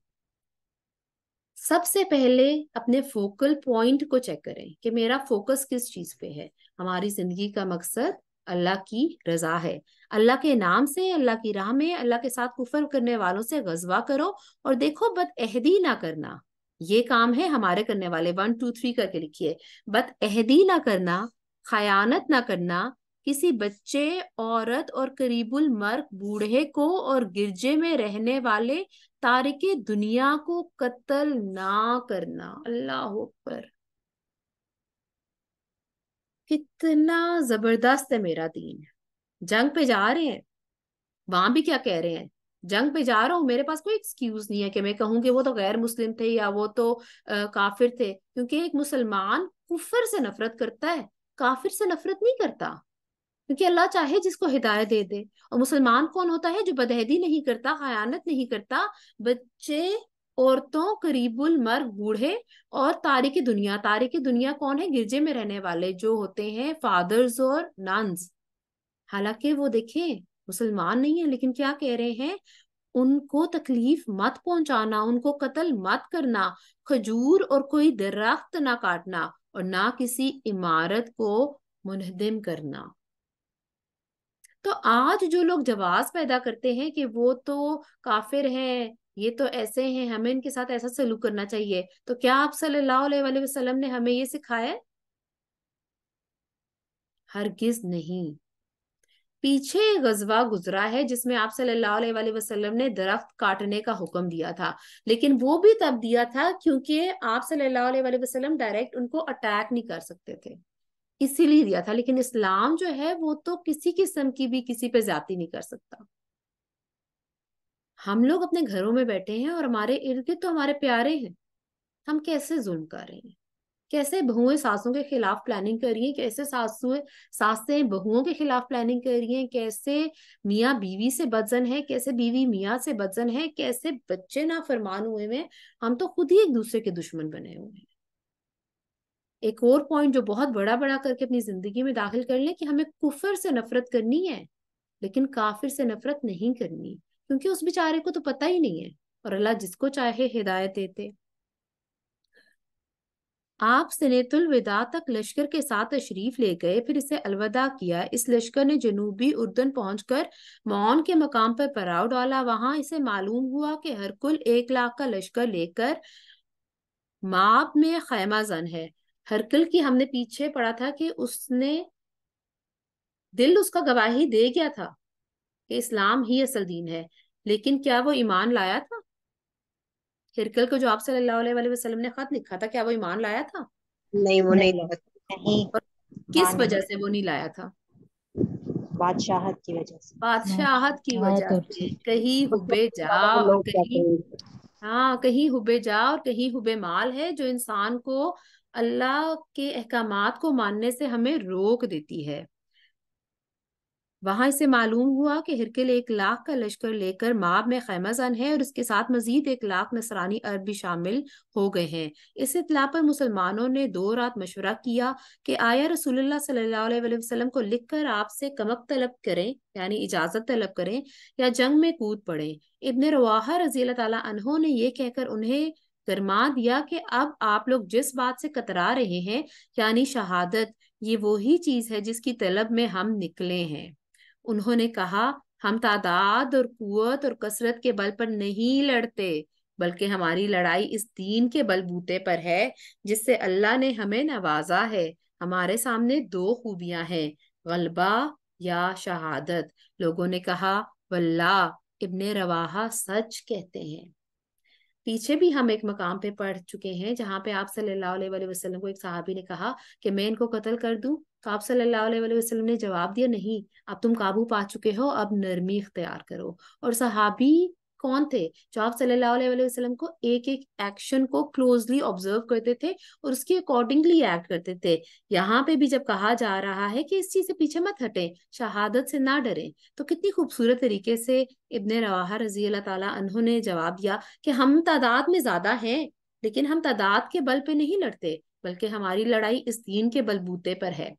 سب سے پہلے اپنے فوکل پوائنٹ کو چیک کریں کہ میرا فوکس کس چیز پہ ہے. ہماری زندگی کا مقصد اللہ کی رضا ہے. اللہ کے نام سے، اللہ کی راہ میں اللہ کے ساتھ کفر کرنے والوں سے غزوہ کرو، اور دیکھو بد عہدی نہ کرنا. یہ کام ہے ہمارے کرنے والے. 1 2 3 کر کے لکھیے. بد عہدی نہ کرنا، خیانت نہ کرنا، کسی بچے، عورت اور قریب المرگ بوڑھے کو اور گرجے میں رہنے والے تارک دنیا کو قتل نہ کرنا. اللہ اکبر، کتنا زبردست ہے میرا دین. جنگ پہ جا رہے ہیں، وہاں بھی کیا کہہ رہے ہیں؟ جنگ پہ جا رہا ہوں، میرے پاس کوئی ایکسکیوز نہیں ہے کہ میں کہوں کہ وہ تو غیر مسلم تھے یا وہ تو کافر تھے. کیونکہ ایک مسلمان کفر سے نفرت کرتا ہے، کافر سے نفرت نہیں کرتا. کیونکہ اللہ چاہے جس کو ہدایت دے دے. اور مسلمان کون ہوتا ہے؟ جو بدعہدی نہیں کرتا، خیانت نہیں کرتا. بچے، عورتوں، قریب المرگ بوڑھے اور تارک دنیا. تارک دنیا کون ہے؟ گرجے میں رہنے والے جو ہوتے ہیں فادرز اور ننز. حالانکہ وہ دیکھیں مسلمان نہیں ہیں، لیکن کیا کہہ رہے ہیں؟ ان کو تکلیف مت پہنچانا، ان کو قتل مت کرنا، کھجور اور کوئی درخت نہ کاٹنا، اور نہ کسی عمارت کو منہدم کرنا. تو آج جو لوگ جواز پیدا کرتے ہیں کہ وہ تو کافر ہیں، یہ تو ایسے ہیں، ہمیں ان کے ساتھ ایسا سلوک کرنا چاہیے، تو کیا آپ صلی اللہ علیہ وآلہ وسلم نے ہمیں یہ سکھایا ہے؟ ہرگز نہیں. پیچھے غزوہ گزرا ہے جس میں آپ صلی اللہ علیہ وآلہ وسلم نے درخت کاٹنے کا حکم دیا تھا، لیکن وہ بھی تب دیا تھا کیونکہ آپ صلی اللہ علیہ وآلہ وسلم ڈائریکٹ ان کو اٹیک نہیں کر سکتے تھے، اسی لیے دیا تھا. لیکن اسلام جو ہے وہ تو کسی قسم کی بھی کسی پہ زیادتی نہیں کر سکتا. ہم لوگ اپنے گھروں میں بیٹھے ہیں اور ہمارے ارد گرد تو ہمارے پیارے ہیں، ہم کیسے ظلم کر رہے ہیں؟ کیسے بہویں ساسوں کے خلاف پلاننگ کر رہی ہیں؟ کیسے ساسیں بہوؤں کے خلاف پلاننگ کر رہی ہیں؟ کیسے میاں بیوی سے بدزن ہے؟ کیسے بیوی میاں سے بدزن ہے؟ کیسے بچے نافرمان ہوئے ہیں؟ ہم تو خود ہی ایک دوسرے کے دشمن بنے ہوئے ہیں. ایک اور پوائنٹ جو بہت بڑا بڑا کر کے اپنی زندگی میں داخل کر لیں کہ ہمیں کفر سے نفرت کرنی ہے، لیکن کافر سے نفرت نہیں کرنی، کیونکہ اس بیچارے کو تو پتہ ہی نہیں ہے، اور اللہ جس کو چاہے ہدایت دیتے. آپ سنیت الوداع تک لشکر کے ساتھ تشریف لے گئے، پھر اسے الوداع کیا. اس لشکر نے جنوبی اردن پہنچ کر معون کے مقام پر پڑاؤ ڈالا. وہاں اسے معلوم ہوا کہ ہرکل 1,00,000 کا لشکر لے کر ماب میں خیمہ زن ہے. ہرکل کی ہم نے پیچھے پڑھا تھا کہ اس نے دل اس کا گواہی دے گیا تھا کہ اسلام ہی اصل دین ہے، لیکن کیا وہ ایمان لایا تھا؟ ہرکل کو جو آپ صلی اللہ علیہ وآلہ وسلم نے خط لکھا تھا، کیا وہ ایمان لایا تھا؟ نہیں، وہ نہیں نہیں لگا. نہیں، اور کس وجہ سے وہ نہیں لایا تھا؟ بادشاہت کی وجہ سے. بادشاہت کی وجہ سے. کہیں حبے جا اور لوگ کہتے ہیں. کہیں حبے جا اور کہیں حبے مال ہے جو انسان کو اللہ کے احکامات کو ماننے سے ہمیں روک دیتی ہے. وہاں اسے معلوم ہوا کہ ہرکل 1 لاکھ کا لشکر لے کر ماب میں خیمہ زن ہے اور اس کے ساتھ مزید 1 لاکھ نصرانی عرب بھی شامل ہو گئے ہیں۔ اس اطلاع پر مسلمانوں نے 2 رات مشورہ کیا کہ آیا رسول اللہ صلی اللہ علیہ وسلم کو لکھ کر آپ سے کمک طلب کریں، یعنی اجازت طلب کریں، یا جنگ میں کود پڑیں۔ ابن رواحہ رضی اللہ تعالیٰ عنہ نے یہ کہہ کر انہیں گرما دیا کہ اب آپ لوگ جس بات سے کترا رہے ہیں، یعنی شہادت، یہ وہی چیز ہے جس کی طلب میں ہم نکلے ہیں۔ انہوں نے کہا، ہم تعداد اور قوت اور کثرت کے بل پر نہیں لڑتے، بلکہ ہماری لڑائی اس دین کے بل بوتے پر ہے جس سے اللہ نے ہمیں نوازا ہے۔ ہمارے سامنے 2 خوبیاں ہیں، غلبہ یا شہادت۔ لوگوں نے کہا، واللہ ابن رواحہ سچ کہتے ہیں۔ پیچھے بھی ہم ایک مقام پہ پڑھ چکے ہیں جہاں پہ آپ صلی اللہ علیہ وسلم کو ایک صحابی نے کہا کہ میں ان کو قتل کر دوں، تو آپ صلی اللہ علیہ وسلم نے جواب دیا، نہیں، اب تم قابو پا چکے ہو، اب نرمی اختیار کرو۔ اور صحابی کون تھے؟ جو آپ صلی اللہ علیہ وسلم کو ایک ایک ایکشن کو کلوزلی آبزرو کرتے تھے اور اس کے اکارڈنگلی ایکٹ کرتے تھے۔ یہاں پہ بھی جب کہا جا رہا ہے کہ اس چیز سے پیچھے مت ہٹیں، شہادت سے نہ ڈریں، تو کتنی خوبصورت طریقے سے ابن رواحہ رضی اللہ تعالیٰ عنہ نے جواب دیا کہ ہم تعداد میں زیادہ ہیں، لیکن ہم تعداد کے بل پہ نہیں لڑتے، بلکہ ہماری لڑائی اس دین کے بل بوتے پر ہے۔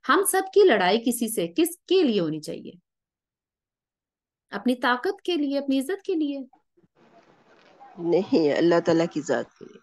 ہم سب کی لڑائی کسی سے کس کے لیے ہونی چاہیے؟ اپنی طاقت کے لیے، اپنی عزت کے لیے؟ نہیں، اللہ تعالیٰ کی ذات کے لیے۔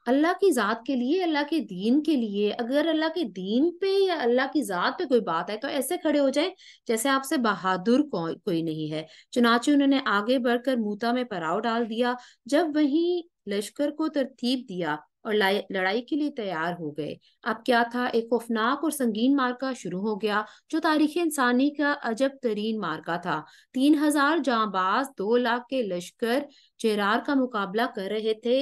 اللہ کی ذات کے لیے، اللہ کے دین کے لیے۔ اگر اللہ کے دین پہ یا اللہ کی ذات پہ کوئی بات ہے تو ایسے کھڑے ہو جائیں جیسے آپ سے بہادر کوئی نہیں ہے۔ چنانچہ انہوں نے آگے بڑھ کر موتا میں پڑاؤ ڈال دیا۔ جب وہیں لشکر کو ترتیب دیا اور لڑائی کے لیے تیار ہو گئے۔ اب کیا تھا، ایک خوفناک اور سنگین مارکا شروع ہو گیا جو تاریخ انسانی کا عجب ترین مارکا تھا۔ 3000 جاں باز 2 لاکھ کے لشکر چیرار کا مقابلہ کر رہے تھے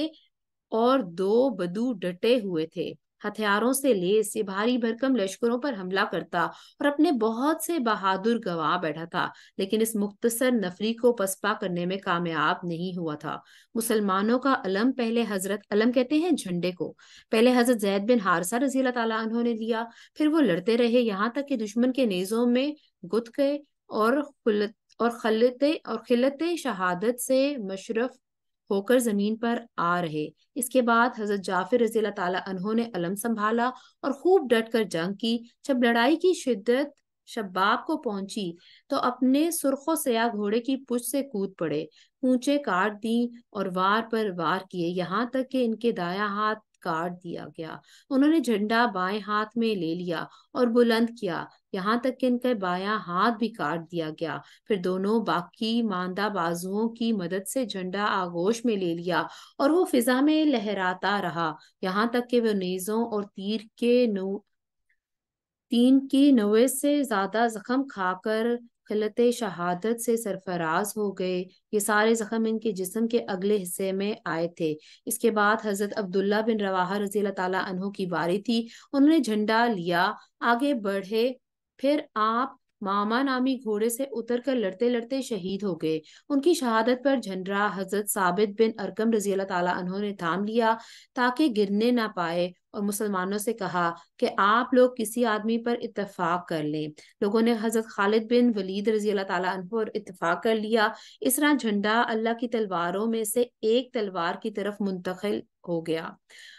اور 2 بدو ڈٹے ہوئے تھے، ہتھیاروں سے لیس۔ یہ بھاری بھرکم لشکروں پر حملہ کرتا اور اپنے بہت سے بہادر گنوا بیٹھا تھا، لیکن اس مختصر نفری کو پسپا کرنے میں کامیاب نہیں ہوا تھا۔ مسلمانوں کا علم پہلے حضرت، علم کہتے ہیں جھنڈے کو، پہلے حضرت زید بن حارثہ رضی اللہ تعالیٰ عنہ نے لیا، پھر وہ لڑتے رہے یہاں تک کہ دشمن کے نیزوں میں گت گئے اور خلت شہادت سے مشرف ہو کر زمین پر آ رہے۔ اس کے بعد حضرت جعفر رضی اللہ تعالیٰ عنہ نے علم سنبھالا اور خوب ڈٹ کر جنگ کی۔ جب لڑائی کی شدت شباب کو پہنچی تو اپنے سرخ و سیاہ گھوڑے کی پشت سے کود پڑے، پونچھیں کاٹ دیں اور وار پر وار کیے، یہاں تک کہ ان کے دایاں ہاتھ کاٹ دیا گیا۔ انہوں نے جھنڈا بائیں ہاتھ میں لے لیا اور بلند کیا، یہاں تک کہ ان کا بایاں ہاتھ بھی کاٹ دیا گیا۔ پھر دونوں باقی ماندہ بازوؤں کی مدد سے جھنڈا آغوش میں لے لیا اور وہ فضا میں لہراتا رہا، یہاں تک کہ وہ نیزوں اور تین کی 90 سے زیادہ زخم کھا کر خلت شہادت سے سرفراز ہو گئے۔ یہ سارے زخم ان کے جسم کے اگلے حصے میں آئے تھے۔ اس کے بعد حضرت عبداللہ بن رواحہ رضی اللہ تعالیٰ عنہ کی باری تھی۔ انہوں نے جھنڈا لیا، آگے بڑھے، پھر آپ ماما نامی گھوڑے سے اتر کر لڑتے لڑتے شہید ہو گئے۔ ان کی شہادت پر جھنڈا حضرت ثابت بن ارقم رضی اللہ تعالیٰ عنہ نے تھام لیا تاکہ گرنے نہ پائے، اور مسلمانوں سے کہا کہ آپ لوگ کسی آدمی پر اتفاق کر لیں۔ لوگوں نے حضرت خالد بن ولید رضی اللہ تعالیٰ عنہ پر اتفاق کر لیا۔ اس طرح جھنڈا اللہ کی تلواروں میں سے ایک تلوار کی طرف منتقل ہو گیا۔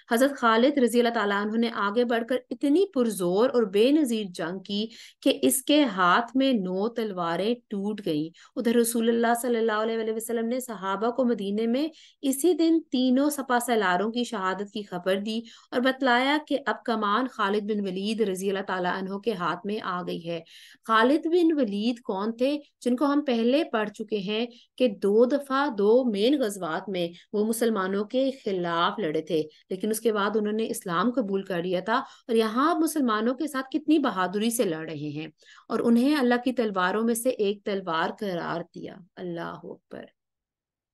حضرت خالد رضی اللہ تعالیٰ عنہ نے آگے بڑھ کر اتنی پرزور اور بے نظیر جنگ کی کہ اس کے ہاتھ میں 9 تلواریں ٹوٹ گئیں۔ ادھر رسول اللہ صلی اللہ علیہ وسلم نے صحابہ کو مدینے میں اسی دن تینوں سپہ سالاروں کی شہادت کی خبر دی اور بتلایا کہ اب کمان خالد بن ولید رضی اللہ تعالیٰ عنہ کے ہاتھ میں آ گئی ہے۔ خالد بن ولید کون تھے؟ جن کو ہم پہلے پڑھ چکے ہیں کہ 2 دفعہ 2 مین غزوات میں وہ مسلمانوں کے خلاف لڑے تھے، لیکن اس کے بعد انہوں نے اسلام قبول کر لیا تھا، اور یہاں مسلمانوں کے ساتھ کتنی بہادری سے لڑ رہے ہیں، اور انہیں اللہ کی تلواروں میں سے ایک تلوار قرار دیا۔ اللہ اکبر!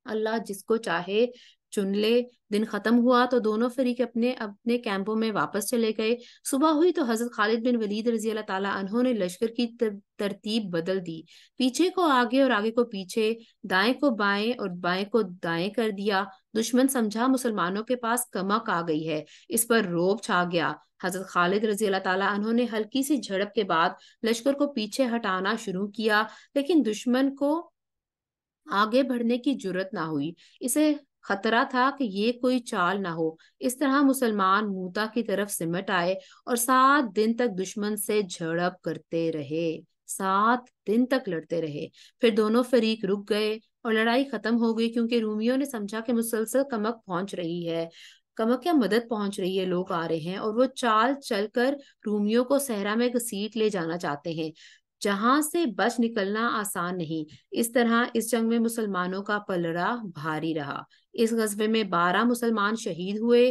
اللہ جس کو چاہے چن لے۔ دن ختم ہوا تو دونوں فریق اپنے اپنے کیمپوں میں واپس چلے گئے۔ صبح ہوئی تو حضرت خالد بن ولید رضی اللہ تعالیٰ عنہ نے لشکر کی ترتیب بدل دی، پیچھے کو آگے اور آگے کو پیچھے، دائیں کو بائیں اور بائیں کو دائیں کر دیا۔ دشمن سمجھا مسلمانوں کے پاس کمک آ گئی ہے، اس پر روب چھا گیا۔ حضرت خالد رضی اللہ تعالیٰ عنہ نے ہلکی سی جھڑپ کے بعد لشکر کو پیچھے ہٹانا شروع کیا، لیکن دشمن کو آگے بڑھنے کی جرت نہ ہوئی۔ اسے خطرہ تھا کہ یہ کوئی چال نہ ہو۔ اس طرح مسلمان موتا کی طرف سمٹ آئے اور 7 دن تک دشمن سے جھڑپ کرتے رہے، 7 دن تک لڑتے رہے۔ پھر دونوں فریق رک گئے اور لڑائی ختم ہو گئی، کیونکہ رومیوں نے سمجھا کہ مسلسل کمک پہنچ رہی ہے، کمک یا مدد پہنچ رہی ہے، لوگ آ رہے ہیں اور وہ چال چل کر رومیوں کو صحرا میں گھسیٹ لے جانا چاہتے ہیں، جہاں سے بچ نکلنا آسان نہیں۔ اس طرح اس جنگ میں مسلمانوں کا پلڑا بھاری رہا۔ اس غزوے میں 12 مسلمان شہید ہوئے۔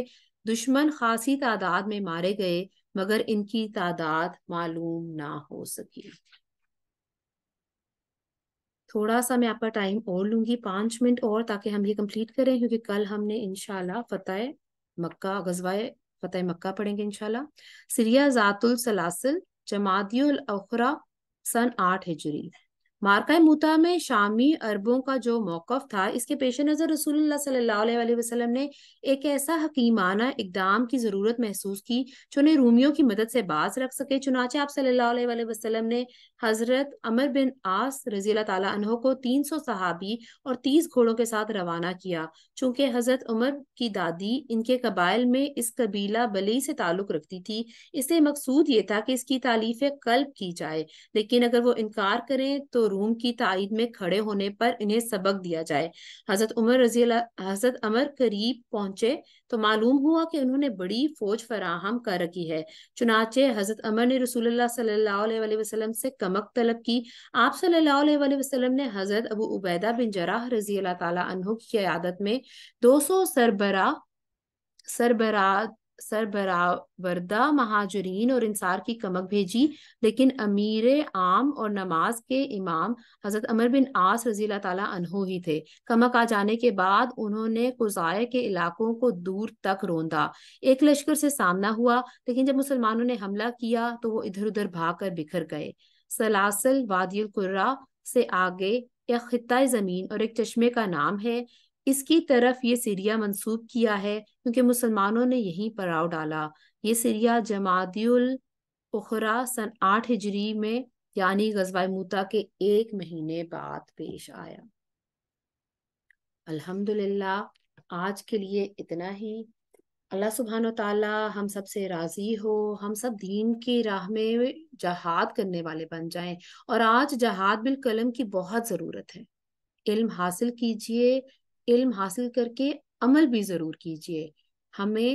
دشمن خاصی تعداد میں مارے گئے، مگر ان کی تعداد معلوم نہ ہو سکی۔ تھوڑا سا میں آپ کا ٹائم اور لوں گی، 5 منٹ اور، تاکہ ہم یہ کمپلیٹ کریں، کیونکہ کل ہم نے انشاءاللہ فتح مکہ، غزوہ فتح مکہ پڑھیں گے انشاءاللہ۔ سریہ ذات السلاسل، جمادی الاخرى، سن 8 ہجری۔ مارکہ موتا میں شامی عربوں کا جو موقف تھا، اس کے پیش نظر رسول اللہ صلی اللہ علیہ وسلم نے ایک ایسا حکیمانہ اقدام کی ضرورت محسوس کی جو انہیں رومیوں کی مدد سے باز رکھ سکے۔ چنانچہ آپ صلی اللہ علیہ وسلم نے حضرت عمر بن عاص رضی اللہ تعالیٰ عنہ کو 300 صحابی اور 30 گھوڑوں کے ساتھ روانہ کیا۔ چونکہ حضرت عمر کی دادی ان کے قبائل میں اس قبیلہ بلی سے تعلق رکھتی تھی، اس سے مقصود یہ تھا کہ اس کی تالیف قلب کی جائے، لیکن اگر وہ انکار کریں تو روم کی تائید میں کھڑے ہونے پر انہیں سبق دیا جائے۔ حضرت عمر قریب پہنچے تو معلوم ہوا کہ انہوں نے بڑی فوج فراہم کر رکھی ہے۔ چنانچہ حضرت عمر نے رسول اللہ صلی اللہ علیہ وسلم سے کمک طلب کی۔ آپ صلی اللہ علیہ وسلم نے حضرت ابو عبیدہ بن جراح رضی اللہ تعالیٰ عنہ کی قیادت میں 200 سربراہ مہاجرین اور انصار کی کمک بھیجی، لیکن امیر عام اور نماز کے امام حضرت عمر بن عاص رضی اللہ تعالیٰ عنہ ہی تھے۔ کمک آ جانے کے بعد انہوں نے قضائے کے علاقوں کو دور تک روندا۔ ایک لشکر سے سامنا ہوا، لیکن جب مسلمانوں نے حملہ کیا تو وہ ادھر ادھر بھاگ کر بکھر گئے۔ سلاسل وادی القرہ سے آگے ایک خطہ زمین اور ایک چشمے کا نام ہے، اس کی طرف یہ سریہ منسوب کیا ہے کیونکہ مسلمانوں نے یہیں پڑاؤ ڈالا۔ یہ سریہ جمادی الاخرى سن 8 ہجری میں، یعنی غزوہ موتا کے 1 مہینے بعد پیش آیا۔ الحمدللہ آج کے لیے اتنا ہی۔ اللہ سبحانہ و تعالی ہم سب سے راضی ہو، ہم سب دین کی راہ میں جہاد کرنے والے بن جائیں، اور آج جہاد بالقلم کی بہت ضرورت ہے۔ علم حاصل کیجئے، علم حاصل کر کے عمل بھی ضرور کیجئے۔ ہمیں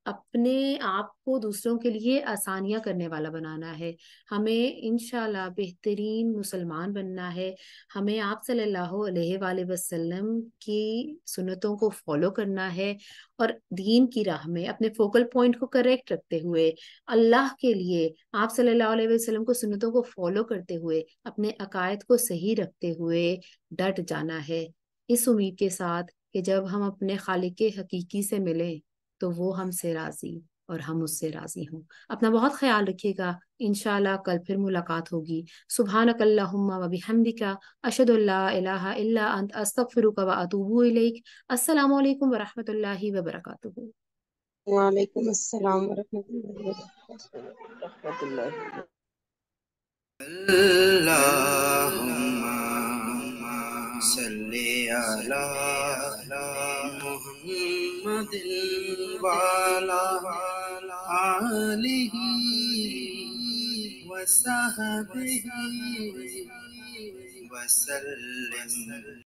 اپنے آپ کو دوسروں کے لیے آسانیاں کرنے والا بنانا ہے، ہمیں انشاءاللہ بہترین مسلمان بننا ہے، ہمیں آپ صلی اللہ علیہ وآلہ وسلم کی سنتوں کو فالو کرنا ہے، اور دین کی راہ میں اپنے فوکل پوائنٹ کو کریکٹ رکھتے ہوئے اللہ کے لیے آپ صلی اللہ علیہ وسلم کو سنتوں کو فالو کرتے ہوئے اپنے عقائد کو صحیح رکھتے ہوئے ڈٹ جانا ہے، اس امید کے ساتھ کہ جب ہم اپنے خالق حقیقی سے ملیں تو وہ ہم سے راضی اور ہم اس سے راضی ہوں۔ اپنا بہت خیال رکھیے گا، انشاءاللہ کل پھر ملاقات ہوگی۔ سبحانک اللہم و بحمدک، اشہد ان لا الہ الا انت، استغفرک و اتوب الیک۔ السلام علیکم ورحمۃ اللہ وبرکاتہ۔ وعلیکم السلام ورحمۃ اللہ۔ اللهم صل على محمد وعلى آله وصحبه وسلم۔